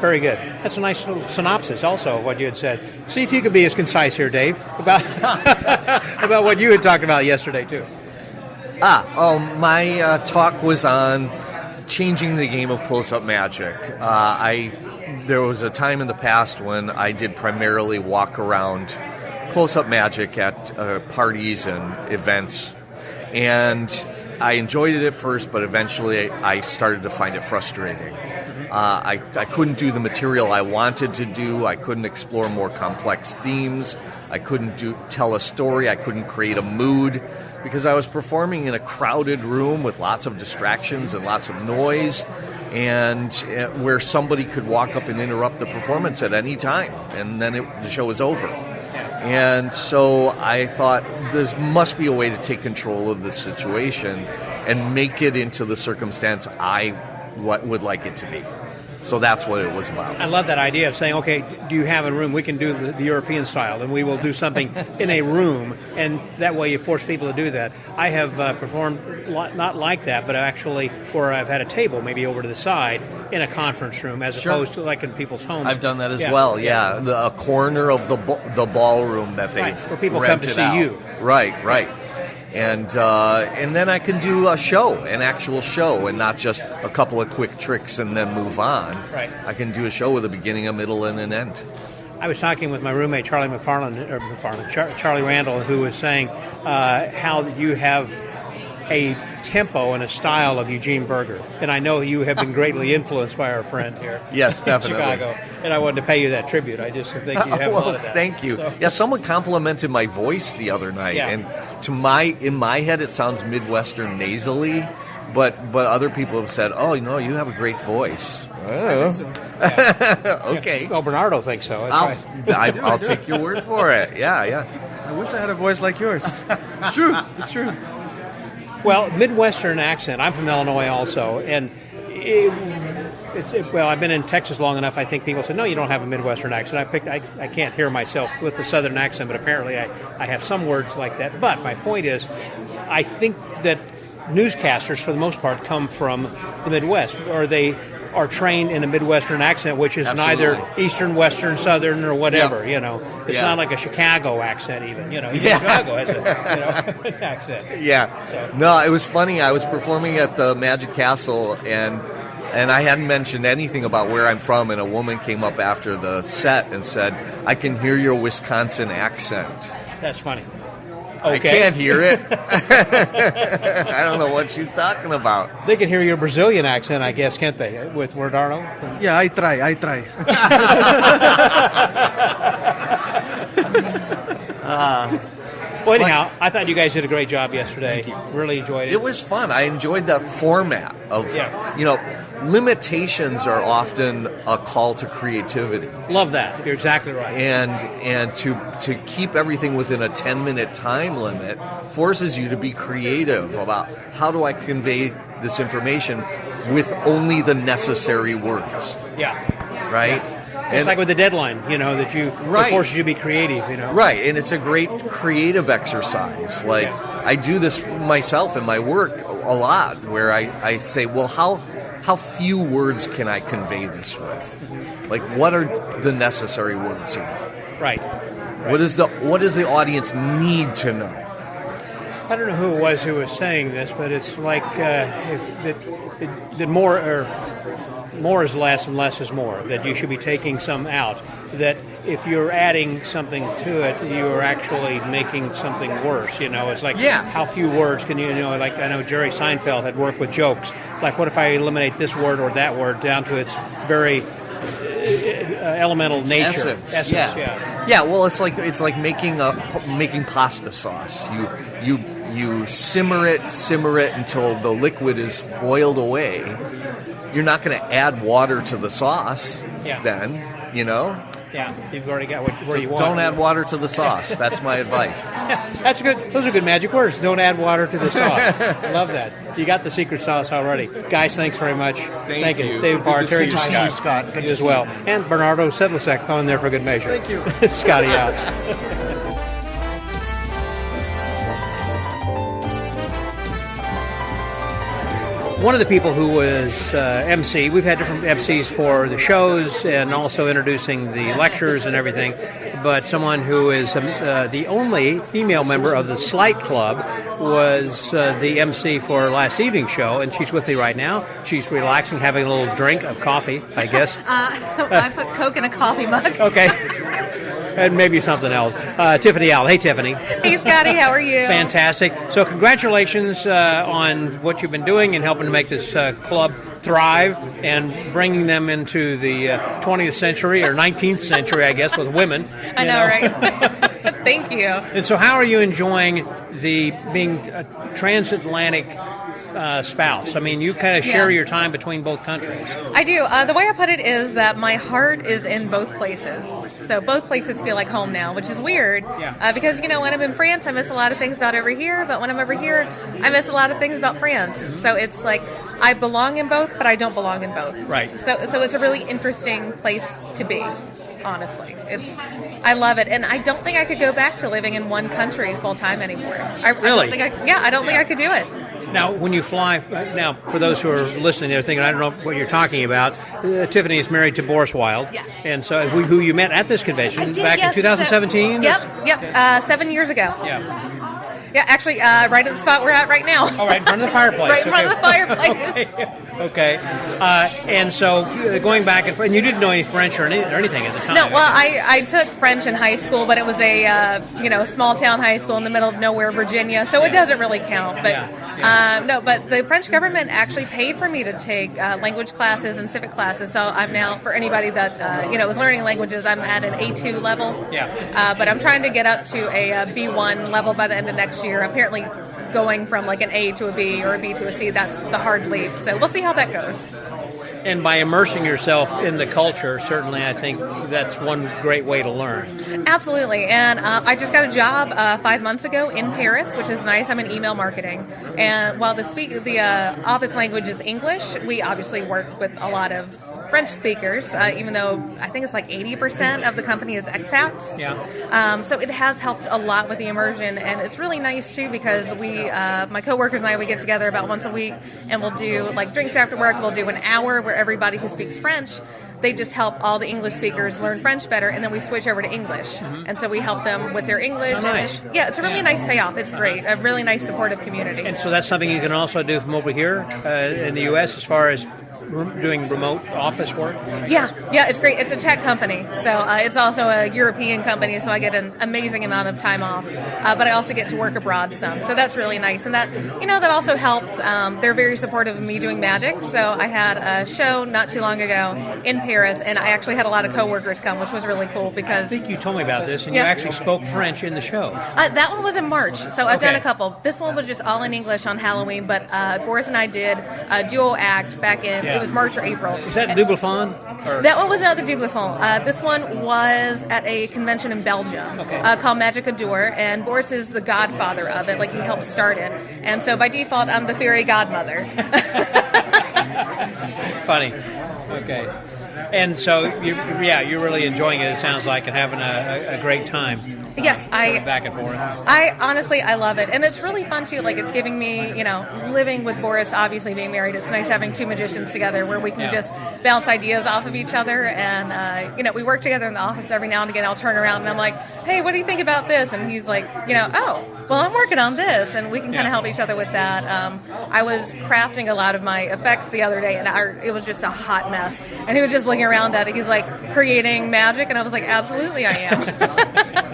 Very good. That's a nice little synopsis also of what you had said. See if you could be as concise here, Dave, about about what you had talked about yesterday, too. My talk was on changing the game of close-up magic. There was a time in the past when I did primarily walk around close-up magic at parties and events, and I enjoyed it at first, but eventually I started to find it frustrating. I couldn't do the material I wanted to do. I couldn't explore more complex themes. I couldn't tell a story. I couldn't create a mood because I was performing in a crowded room with lots of distractions and lots of noise, and where somebody could walk up and interrupt the performance at any time, and then the show was over. And so I thought there must be a way to take control of this situation and make it into the circumstance I would like it to be. So that's what it was about. I love that idea of saying, okay, do you have a room? We can do the European style, and we will do something in a room, and that way you force people to do that. I have performed not like that, but actually where I've had a table maybe over to the side in a conference room as opposed to like in people's homes. I've done that as well, yeah. A corner of the ballroom that they've where people come to see you. Right. And then I can do a show, an actual show, and not just a couple of quick tricks and then move on. Right. I can do a show with a beginning, a middle, and an end. I was talking with my roommate Charlie Charlie Randall, who was saying how you have a tempo and a style of Eugene Berger, and I know you have been greatly influenced by our friend here. Yes, definitely. In Chicago, and I wanted to pay you that tribute. I just think you have a lot of that. Thank you. So. Yeah, someone complimented my voice the other night, and in my head it sounds Midwestern nasally, but other people have said, "Oh, you have a great voice." I think so. Okay. Well, Bernardo thinks so. I'll take your word for it. Yeah. I wish I had a voice like yours. It's true. It's true. Well, Midwestern accent. I'm from Illinois also, and I've been in Texas long enough. I think people say, "No, you don't have a Midwestern accent." I can't hear myself with the Southern accent, but apparently I have some words like that. But my point is, I think that newscasters, for the most part, come from the Midwest, or they are trained in a Midwestern accent, which is neither Eastern, Western, Southern, or whatever. It's not like a Chicago accent, even. Even Chicago has an accent. Yeah. So. No, it was funny. I was performing at the Magic Castle, and I hadn't mentioned anything about where I'm from, and a woman came up after the set and said, "I can hear your Wisconsin accent." That's funny. Okay. I can't hear it. I don't know what she's talking about. They can hear your Brazilian accent, I guess, can't they, with Bernardo? Yeah, I try. Well, anyhow, I thought you guys did a great job yesterday. Thank you. Really enjoyed it. It was fun. I enjoyed that format of, limitations are often a call to creativity. Love that. You're exactly right. And to keep everything within a 10-minute time limit forces you to be creative about how do I convey this information with only the necessary words. Yeah. Right? Yeah. It's like with the deadline, that it forces you to be creative, Right, and it's a great creative exercise. Like, I do this myself in my work a lot, where I say, well, how few words can I convey this with? Like, what are the necessary words here? Right. What does the audience need to know? I don't know who it was who was saying this, but it's like that more is less and less is more, that you should be taking some out, that if you're adding something to it, you're actually making something worse. It's like how few words can like I know Jerry Seinfeld had worked with jokes. Like, what if I eliminate this word or that word down to its very elemental nature? Essence. Yeah, well, it's like making pasta sauce. You simmer it until the liquid is boiled away. You're not going to add water to the sauce then, Yeah, you've already got where you want. Don't add water to the sauce. That's my advice. Yeah, that's good. Those are good magic words. Don't add water to the sauce. Love that. You got the secret sauce already. Guys, thanks very much. Thank you. David Barr, Terry Good to see you, Scott. Good as well. And Bernardo Sedlacek on there for good measure. Thank you. Scotty out. One of the people who was MC, we've had different MCs for the shows and also introducing the lectures and everything, but someone who is the only female member of the Slight Club was the MC for last evening's show, and she's with me right now. She's relaxing, having a little drink of coffee, I guess. I put Coke in a coffee mug. Okay. And maybe something else. Tiffany Al. Hey, Tiffany. Hey, Scotty. How are you? Fantastic. So congratulations on what you've been doing and helping to make this club thrive and bringing them into the 20th century or 19th century, I guess, with women. I know, right? Thank you. And so how are you enjoying being a transatlantic spouse? I mean, you kind of share your time between both countries. I do. The way I put it is that my heart is in both places. So both places feel like home now, which is weird. Yeah. Because, when I'm in France, I miss a lot of things about over here. But when I'm over here, I miss a lot of things about France. Mm-hmm. So it's like I belong in both, but I don't belong in both. Right. So it's a really interesting place to be. Honestly, I love it, and I don't think I could go back to living in one country full time anymore. Really? I don't think I could do it. Now, when you fly, now for those who are listening, they're thinking, I don't know what you're talking about. Tiffany is married to Boris Wilde, yes, and so who you met at this convention back in 2017. Yep, 7 years ago. Yeah, actually, right at the spot we're at right now. Oh, right in front of the fireplace. Right in front of the fireplace. Okay. And so going back, and you didn't know any French or anything at the time. No, well, I took French in high school, but it was a small town high school in the middle of nowhere, Virginia, so it doesn't really count. But no, but the French government actually paid for me to take language classes and civic classes. So I'm now, for anybody that was learning languages, I'm at an A2 level. Yeah. But I'm trying to get up to a B1 level by the end of next year. Apparently, going from like an A to a B or a B to a C, that's the hard leap. So we'll see how that goes. And by immersing yourself in the culture, certainly I think that's one great way to learn. Absolutely. And I just got a job 5 months ago in Paris, which is nice. I'm in email marketing. And while the office language is English, we obviously work with a lot of French speakers, even though I think it's like 80% of the company is expats. Yeah. So it has helped a lot with the immersion. And it's really nice, too, because my coworkers and I, we get together about once a week, and we'll do like drinks after work. We'll do an hour where everybody who speaks French, they just help all the English speakers learn French better, and then we switch over to English. And so we help them with their English. Oh, nice. And it's a really nice payoff. It's great. A really nice supportive community. And so that's something you can also do from over here in the U.S. as far as doing remote office work? Yeah, it's great. It's a tech company, so it's also a European company, so I get an amazing amount of time off. But I also get to work abroad some, so that's really nice. And that, that also helps. They're very supportive of me doing magic. So I had a show not too long ago in Paris, and I actually had a lot of coworkers come, which was really cool because I think you told me about this, and you actually spoke French in the show. That one was in March, so I've done a couple. This one was just all in English on Halloween, but Boris and I did a duo act back in, it was March or April. Was that Double Fond? That one was not the Double Fond. This one was at a convention in Belgium called Magic Adore, and Boris is the godfather of it, like he helped start it. And so by default, I'm the fairy godmother. Funny. Okay. And so, you're really enjoying it, it sounds like, and having a great time. Yes, back and forth. I love it. And it's really fun, too. Like, it's giving me, living with Boris, obviously being married, it's nice having two magicians together where we can just bounce ideas off of each other. And, we work together in the office every now and again. I'll turn around and I'm like, hey, what do you think about this? And he's like, oh, well, I'm working on this. And we can kind of help each other with that. I was crafting a lot of my effects the other day, and it was just a hot mess. And he was just looking around at it. He's like, creating magic? And I was like, absolutely I am.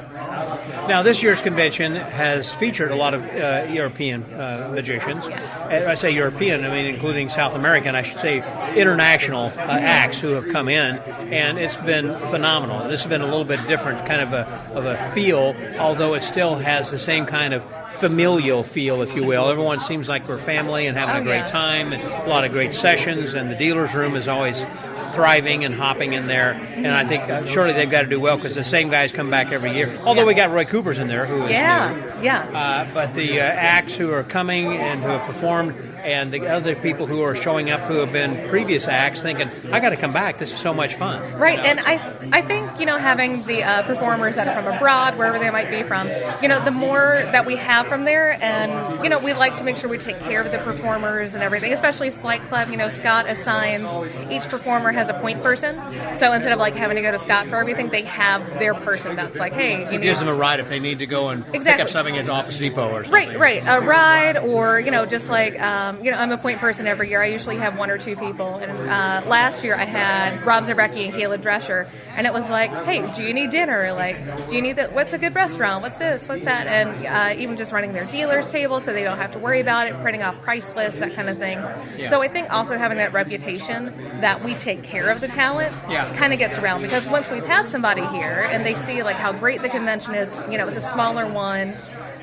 Now, this year's convention has featured a lot of European magicians. Yes. I say European, I mean including South American, I should say international acts who have come in, and it's been phenomenal. This has been a little bit different kind of a feel, although it still has the same kind of familial feel, if you will. Everyone seems like we're family and having a great time, and a lot of great sessions, and the dealer's room is always thriving and hopping in there, and I think surely they've got to do well because the same guys come back every year. Although we got Roy Cooper's in there, who is new. But the acts who are coming and who have performed, and the other people who are showing up who have been previous acts, thinking, I got to come back. This is so much fun. Right, and I think having the performers that are from abroad, wherever they might be from, the more that we have from there, and we like to make sure we take care of the performers and everything, especially Slight Club. Scott assigns each performer has a point person, so instead of having to go to Scott for everything, they have their person that's like, hey, it gives them a ride if they need to go and pick up something at Office Depot or something. Right, a ride, or just like I'm a point person every year. I usually have one or two people, and last year I had Rob Zabrecki and Caleb Drescher, and it was like, hey, do you need dinner? Like, do you need that? What's a good restaurant? What's this? What's that? And even just running their dealer's table so they don't have to worry about it, printing off price lists, that kind of thing. Yeah. So I think also having that reputation that we take care of the talent kind of gets around, because once we've had somebody here and they see how great the convention is, it's a smaller one,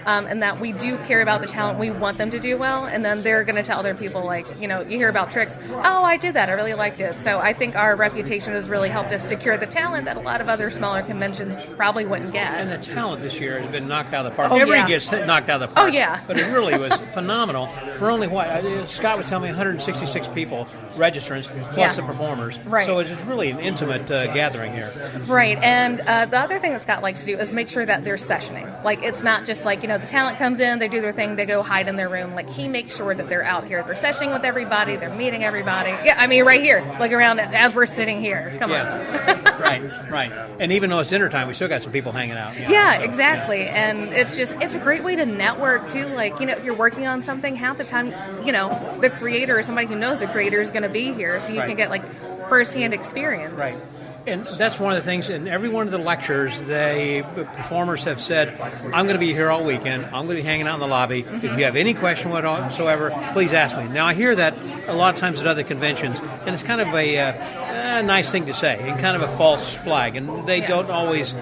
and that we do care about the talent, we want them to do well, and then they're going to tell other people, you hear about TRICS, oh, I did that, I really liked it. So I think our reputation has really helped us secure the talent that a lot of other smaller conventions probably wouldn't get. And the talent this year has been knocked out of the park. Everybody gets knocked out of the park. Oh, yeah. But it really was phenomenal. For only, Scott was telling me 166 people, registrants, plus the performers. Right. So it's really an intimate gathering here. Right, and the other thing that Scott likes to do is make sure that they're sessioning. It's not just the talent comes in, they do their thing, they go hide in their room. He makes sure that they're out here. They're sessioning with everybody, they're meeting everybody. Yeah, I mean, right here, look around as we're sitting here. Come on. Right. And even though it's dinner time, we still got some people hanging out. Yeah, exactly. And it's a great way to network, too. If you're working on something, half the time, the creator or somebody who knows the creator is going to be here, so you can get, first-hand experience. Right. And that's one of the things, in every one of the lectures, the performers have said, I'm going to be here all weekend, I'm going to be hanging out in the lobby, if you have any question whatsoever, please ask me. Now, I hear that a lot of times at other conventions, and it's kind of a nice thing to say, and kind of a false flag, and they don't always,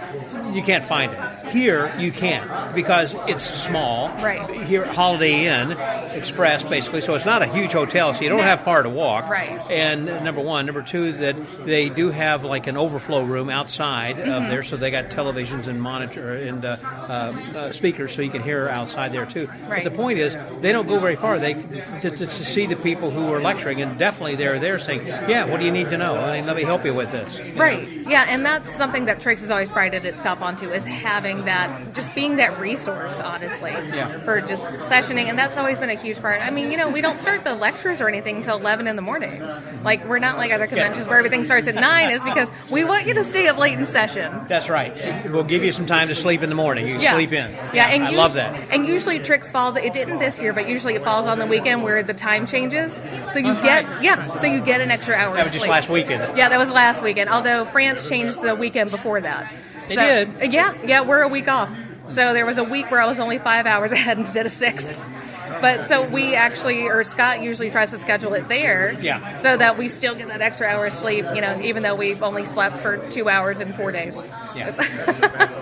you can't find it. Here, you can, because it's small. Right. Here, Holiday Inn Express, basically, so it's not a huge hotel, so you don't have far to walk. Right. And number one. Number two, that they do have like an overflow room outside of there, so they got televisions and monitor and speakers, so you can hear outside there too. Right. But the point is, they don't go very far. They to see the people who are lecturing, and definitely they're there saying, "Yeah, what do you need to know? Let me help you with this." Right. Yeah, and that's something that TRICS has always prided itself onto, is having that, just being that resource, honestly, for just sessioning, and that's always been a huge part. I mean, we don't start the lectures or anything until 11 in the morning. Like, we're not like other conventions where everything starts at 9, is because we want you to stay up late in session. That's right. We'll give you some time to sleep in the morning. You can sleep in. Yeah, and I love that. And usually TRICS falls, it didn't this year, but usually it falls on the weekend where the time changes. So you so you get an extra hour That of was just sleep. last weekend. Yeah, that was last weekend, although France changed the weekend before that. They did? Yeah, we're a week off. So there was a week where I was only 5 hours ahead instead of 6. But so we actually, or Scott usually tries to schedule it there, so that we still get that extra hour of sleep, even though we've only slept for 2 hours in 4 days. Yeah.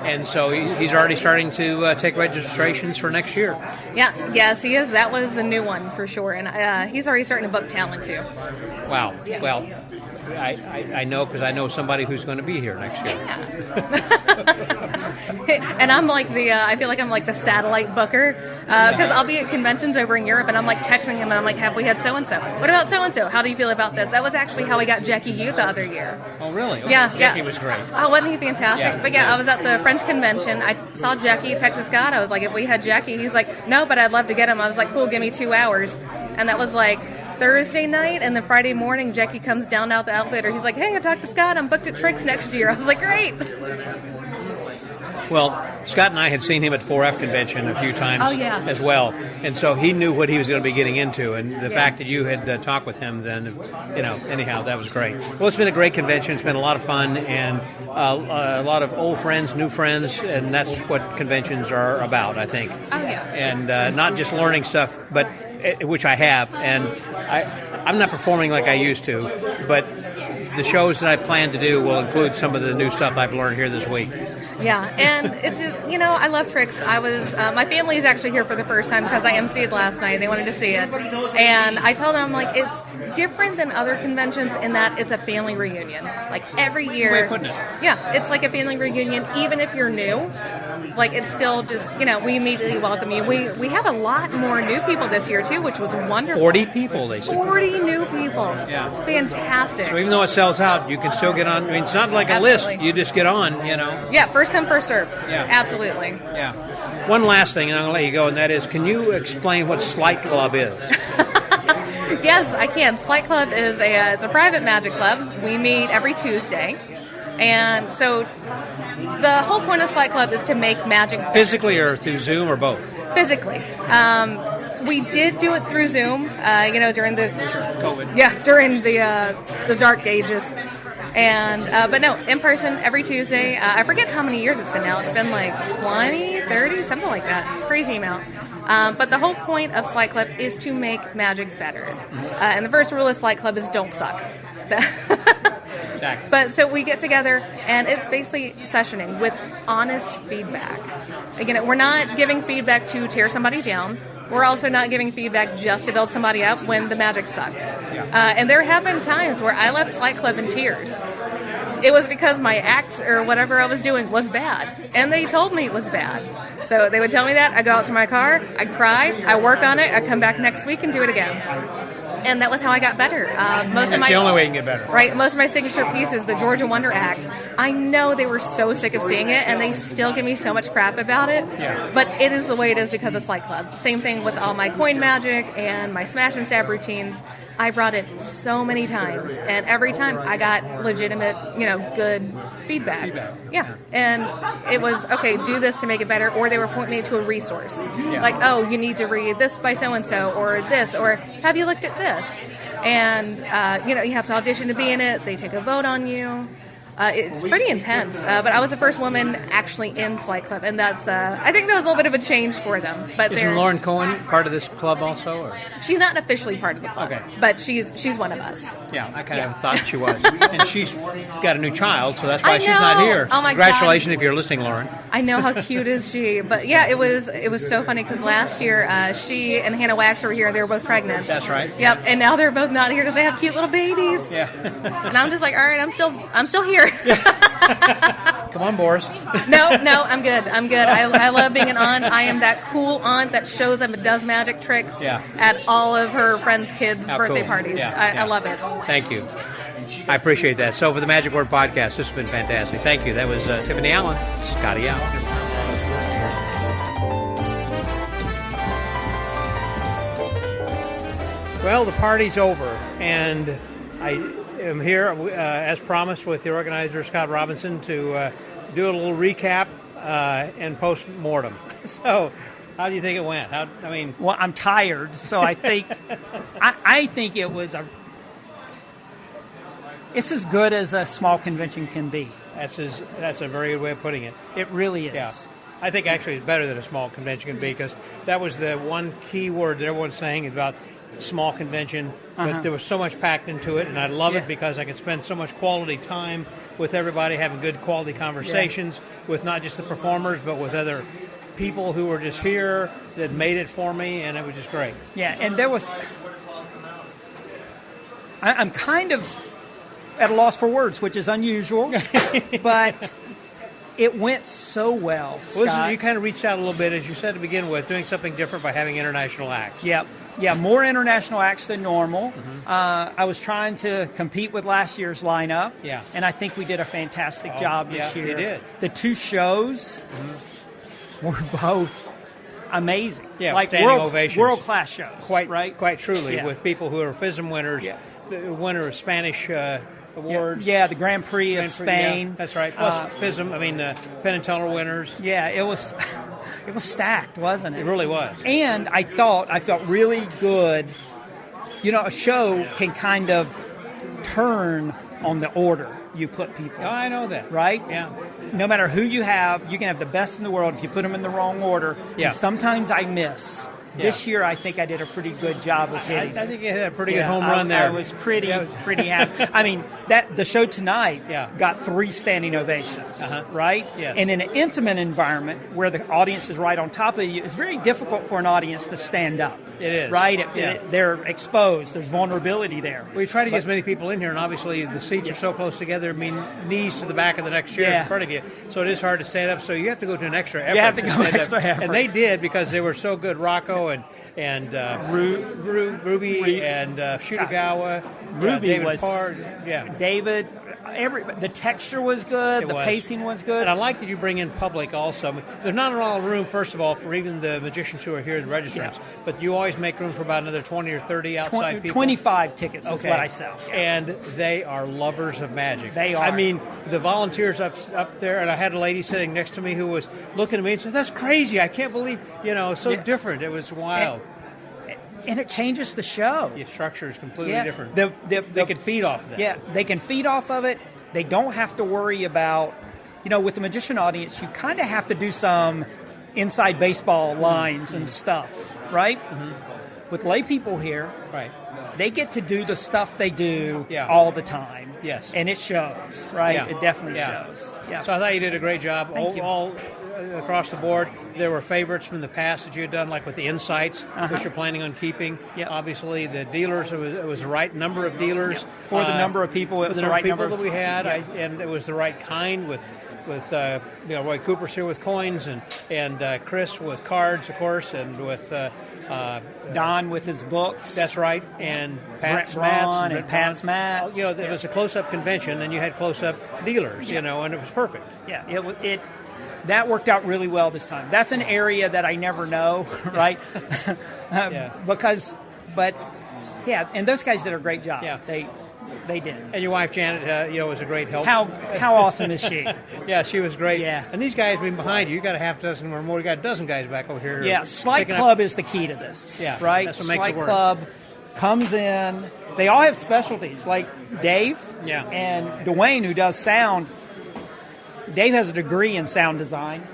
And so he's already starting to take registrations for next year. Yes, he is. That was a new one for sure. And he's already starting to book talent too. Wow. Yeah. Well, I know, because I know somebody who's going to be here next year. And I'm like I feel like I'm like the satellite booker, because I'll be at conventions over in Europe, and I'm like texting him, and I'm like, have we had so-and-so? What about so-and-so? How do you feel about this? That was actually how we got Jackie Yu the other year. Oh, really? Oh, Yeah. Jackie was great. Oh, wasn't he fantastic? Yeah. But I was at the French convention. I saw Jackie, texted Scott. I was like, if we had Jackie, he's like, no, but I'd love to get him. I was like, cool, give me 2 hours. And that was like Thursday night, and then Friday morning, Jackie comes down out the elevator. He's like, hey, I talked to Scott. I'm booked at TRICS next year. I was like, great. Well, Scott and I had seen him at 4F convention a few times as well, and so he knew what he was going to be getting into, and the fact that you had talked with him then, anyhow, that was great. Well, it's been a great convention. It's been a lot of fun, and a lot of old friends, new friends, and that's what conventions are about, I think. Oh, yeah. And not just learning stuff, but which I have, and I'm not performing like I used to, but the shows that I plan to do will include some of the new stuff I've learned here this week. Yeah, and it's just, I love TRICS. I was, my family is actually here for the first time because I emceed last night. They wanted to see it. And I told them, like, it's different than other conventions in that it's a family reunion. Like, every year. Way of putting it. Yeah, it's like a family reunion, even if you're new. Like, it's still just, we immediately welcome you. We have a lot more new people this year, too, which was wonderful. 40 people, they said. 40 new people. Yeah. It's fantastic. So even though it sells out, you can still get on. I mean, it's not like a list. You just get on, Yeah, first come, first serve. Yeah. Absolutely. Yeah. One last thing, and I'm going to let you go, and that is, can you explain what Sleight Club is? Yes, I can. Sleight Club is it's a private magic club. We meet every Tuesday. And so the whole point of Sleight Club is to make magic better. Physically or through Zoom or both? Physically. We did do it through Zoom, during the COVID. Yeah, during the dark ages. And but no, in person every Tuesday. I forget how many years it's been now. It's been like 20, 30, something like that. Crazy amount. But the whole point of Sleight Club is to make magic better. And the first rule of Sleight Club is don't suck. Exactly. But so we get together, and it's basically sessioning with honest feedback. Again, we're not giving feedback to tear somebody down. We're also not giving feedback just to build somebody up when the magic sucks. And there have been times where I left Sleight Club in tears. It was because my act or whatever I was doing was bad. And they told me it was bad. So they would tell me that. I go out to my car, I cry, I work on it, I come back next week and do it again. And that was how I got better. That's the only way you can get better. Right. Most of my signature pieces, the Georgia Wonder Act, I know they were so sick of seeing it, and they still give me so much crap about it. Yeah. But it is the way it is because of Sleight Club. Same thing with all my coin magic and my smash and stab routines. I brought it so many times, and every time I got legitimate, good feedback. Yeah. And it was, okay, do this to make it better, or they were pointing me to a resource. Yeah. Like, oh, you need to read this by so-and-so, or this, or have you looked at this? And, you have to audition to be in it. They take a vote on you. It's pretty intense. But I was the first woman actually in Sleight Club, and that's, I think that was a little bit of a change for them. But isn't Lauren Cohen part of this club also? Or? She's not officially part of the club, but she's one of us. Yeah, I kind of thought she was. And she's got a new child, so that's why she's not here. Oh my Congratulations God. if you're listening, Lauren. I know, how cute is she? But yeah, it was so funny because last year she and Hannah Wax were here, and they were both pregnant. That's right. Yep, and now they're both not here because they have cute little babies. Yeah. And I'm just like, all right, I'm still here. here. Come on, Boris. No, I'm good. I love being an aunt. I am that cool aunt that shows up and does magic tricks at all of her friends' kids' birthday parties. I love it. Thank you. I appreciate that. So for the Magic Word Podcast, this has been fantastic. Thank you. That was Tiffany Allen, Scotty out. Well, the party's over, and I am here, as promised, with the organizer, Scott Robinson, to do a little recap and post-mortem. So, how do you think it went? Well, I'm tired, so I think I think it was it's as good as a small convention can be. That's a very good way of putting it. It really is. Yeah. I think actually it's better than a small convention can be, because that was the one key word that everyone's saying about small convention, but there was so much packed into it, and I love it because I can spend so much quality time with everybody, having good quality conversations with not just the performers, but with other people who were just here that made it for me, and it was just great. Yeah, and there was... I'm kind of at a loss for words, which is unusual, but it went so well, Scott. You kind of reached out a little bit, as you said to begin with, doing something different by having international acts. Yep. Yeah, more international acts than normal. I was trying to compete with last year's lineup, and I think we did a fantastic job this year. You did. The two shows were both amazing. Yeah, like ovations. World-class shows. Quite truly, with people who are FISM winners, the winner of Spanish awards. Yeah, the Grand Prix of Spain. Yeah, that's right. Plus FISM, Penn and Teller winners. Yeah, it was stacked, wasn't it? It really was. And I felt really good. You know, a show can kind of turn on the order you put people. Oh, I know that. Right? Yeah. No matter who you have, you can have the best in the world if you put them in the wrong order. Yeah. And sometimes I miss. This year, I think I did a pretty good job of hitting. I think you had a pretty good home run there. I was pretty happy. The show tonight got 3 standing ovations, right? Yes. And in an intimate environment where the audience is right on top of you, it's very difficult for an audience to stand up. It is. Right? They're exposed. There's vulnerability there. We try to get as many people in here, and obviously the seats are so close together, knees to the back of the next chair in front of you, so it is hard to stand up. So you have to go to an extra effort. You have to go extra effort. And they did, because they were so good. Rocco and Ruby and Shutagawa, Ruby David was Parr, David. The texture was good. Pacing was good. And I like that you bring in public also. There's not a lot of room, first of all, for even the magicians who are here, the registrants. But you always make room for about another 20 or 30 outside people. 25 tickets is what I sell. Yeah. And they are lovers of magic. They are. The volunteers up there, and I had a lady sitting next to me who was looking at me and said, "That's crazy. I can't believe, so different." It was wild. And it changes the show. The structure is completely different. They can feed off of that. Yeah, they can feed off of it. They don't have to worry about, with the magician audience, you kind of have to do some inside baseball lines and stuff, right? With lay people here, they get to do the stuff they do all the time. Yes. And it shows, right? Yeah. It definitely shows. Yeah. So I thought you did a great job. Thank you. All across the board. There were favorites from the past that you had done, like with the insights, which you're planning on keeping. Yep. Obviously, the dealers, it was the right number of dealers. Yep. For the number of people, it was the right number that we had, and it was the right kind with Roy Cooper's here with coins, and Chris with cards, of course, and with Don with his books. That's right, and Pat's mats and Pat's mats. It was a close-up convention, and you had close-up dealers, and it was perfect. Yeah, that worked out really well this time. That's an area that I never know, right? And those guys did a great job. Yeah. They did. And your wife Janet, was a great help. How awesome is she? Yeah, she was great. Yeah. And these guys behind you, got a half dozen or more. You got a dozen guys back over here. Yeah, Slight Club is the key to this. Yeah, right. That's what makes Slight it work. Club comes in. They all have specialties, like Dave and Dwayne, who does sound. Dave has a degree in sound design.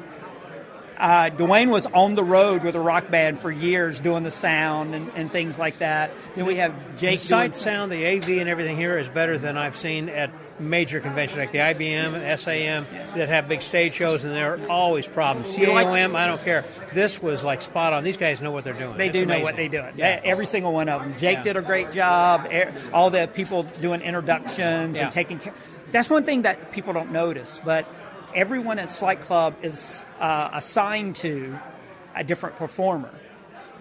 Dwayne was on the road with a rock band for years doing the sound and things like that. Then we have Jake. The sight, sound, the AV, and everything here is better than I've seen at major conventions like the IBM and SAM that have big stage shows, and there are always problems. CAOM, I don't care. This was like spot on. These guys know what they're doing. They do know what they're doing. Yeah. Every single one of them. Jake did a great job. All the people doing introductions and taking care. That's one thing that people don't notice, but everyone at Slight Club is assigned to a different performer,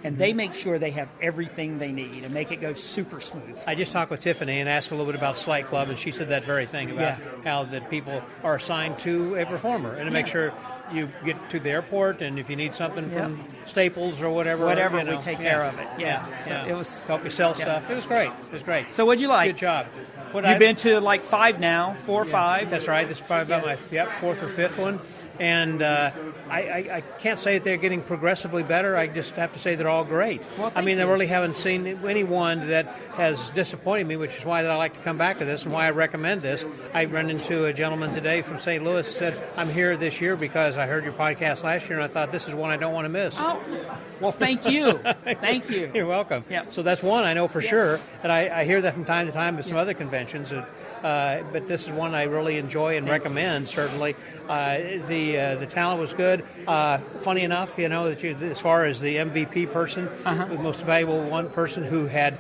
and they make sure they have everything they need and make it go super smooth. I just talked with Tiffany and asked a little bit about Slight Club, and she said that very thing about how that people are assigned to a performer and to make sure you get to the airport, and if you need something from Staples or whatever, we take care of it. So it was help you sell stuff. It was great. So what'd you like? Good job. You've been to like 5 now, 4 or 5. That's right. This is probably about my 4th or 5th one. And I can't say that they're getting progressively better. I just have to say they're all great. Well, I mean, I really haven't seen anyone that has disappointed me, which is why that I like to come back to this and why I recommend this. I ran into a gentleman today from St. Louis who said, I'm here this year because I heard your podcast last year, and I thought this is one I don't want to miss. Oh, well, thank you. Thank you. You're welcome. Yeah. So that's one I know for sure, and I hear that from time to time at some other conventions. But this is one I really enjoy and recommend, certainly. The talent was good. Funny enough, that as far as the MVP person, the most valuable one person who had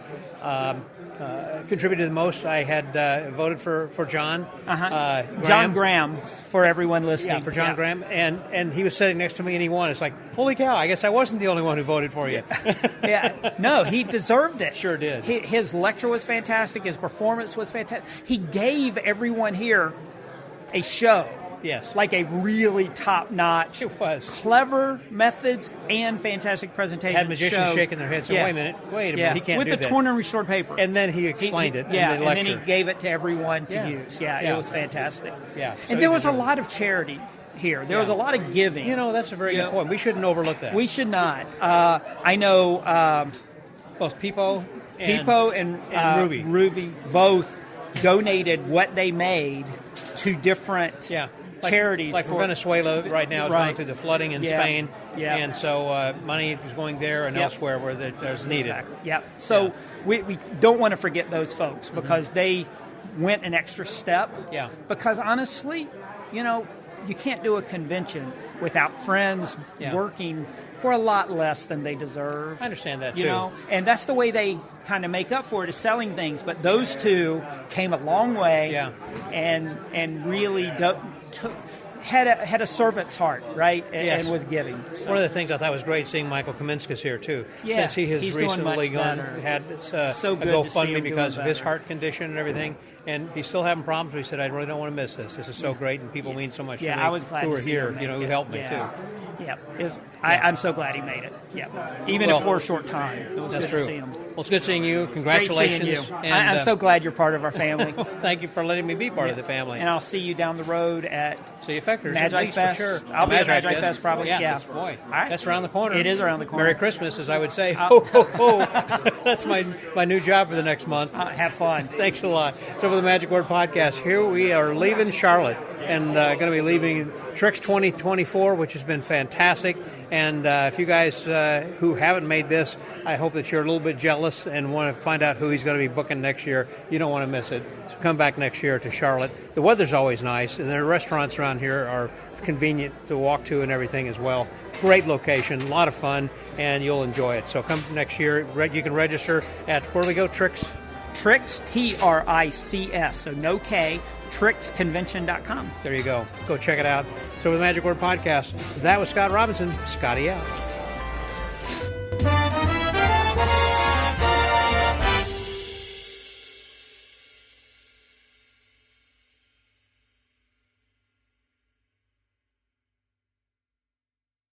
contributed the most, I had voted for John. Graham. John Graham, for everyone listening. Yeah, for John Graham. And he was sitting next to me and he won. It's like, holy cow, I guess I wasn't the only one who voted for you. No, he deserved it. Sure did. His lecture was fantastic. His performance was fantastic. He gave everyone here a show. Yes. Like a really top-notch, it was clever methods and fantastic presentation. Had magicians shaking their heads. Wait a minute, he can't with do the that. torn and restored paper. And then he explained it. And then he gave it to everyone to use. It was fantastic. Yeah. So and there was a lot of charity here. There was a lot of giving. That's a very good point. We shouldn't overlook that. We should not. I know both Peepo and Ruby both donated what they made to different charities. Like for Venezuela right now is going through the flooding in Spain. Yeah. And so money is going there and elsewhere where there's needed. Exactly. Yeah. So we don't want to forget those folks because they went an extra step. Yeah. Because honestly, you can't do a convention without friends working for a lot less than they deserve. I understand that, too. And that's the way they kind of make up for it, is selling things. But those two came a long way and really had a servant's heart, right? And was giving. So. One of the things I thought was great seeing Michael Kaminskas here, too. Yeah, since he has recently had a GoFundMe because of his heart condition and everything. And he's still having problems. He said, I really don't want to miss this. This is so great, and people mean so much to me. I was glad who to were see here, him who helped me, too. Yeah. I'm so glad he made it. Yeah. Even for a short time. It was good to see him. Well, it's good seeing you. Congratulations. Great seeing you. And, I'm so glad you're part of our family. Thank you for letting me be part of the family. And I'll see you down the road at Effectors, Magi Fest. For sure. I'll be at Magi Fest probably. Yeah. Boy. All right. That's around the corner. It is around the corner. Merry Christmas, as I would say. Ho, ho, ho. That's my new job for the next month. Have fun. Thanks a lot. So for the Magic Word Podcast, here we are leaving Charlotte and going to be leaving TRICS 2024, which has been fantastic. And if you guys who haven't made this, I hope that you're a little bit jealous and want to find out who he's going to be booking next year. You don't want to miss it. So come back next year to Charlotte. The weather's always nice, and the restaurants around here are convenient to walk to and everything as well. Great location, a lot of fun, and you'll enjoy it. So come next year. You can register at, where do we go, TRICS? TRICS, TRICS, so no K, TRICSconvention.com. There you go. Go check it out. So with the Magic Word Podcast, that was Scott Robinson. Scotty out.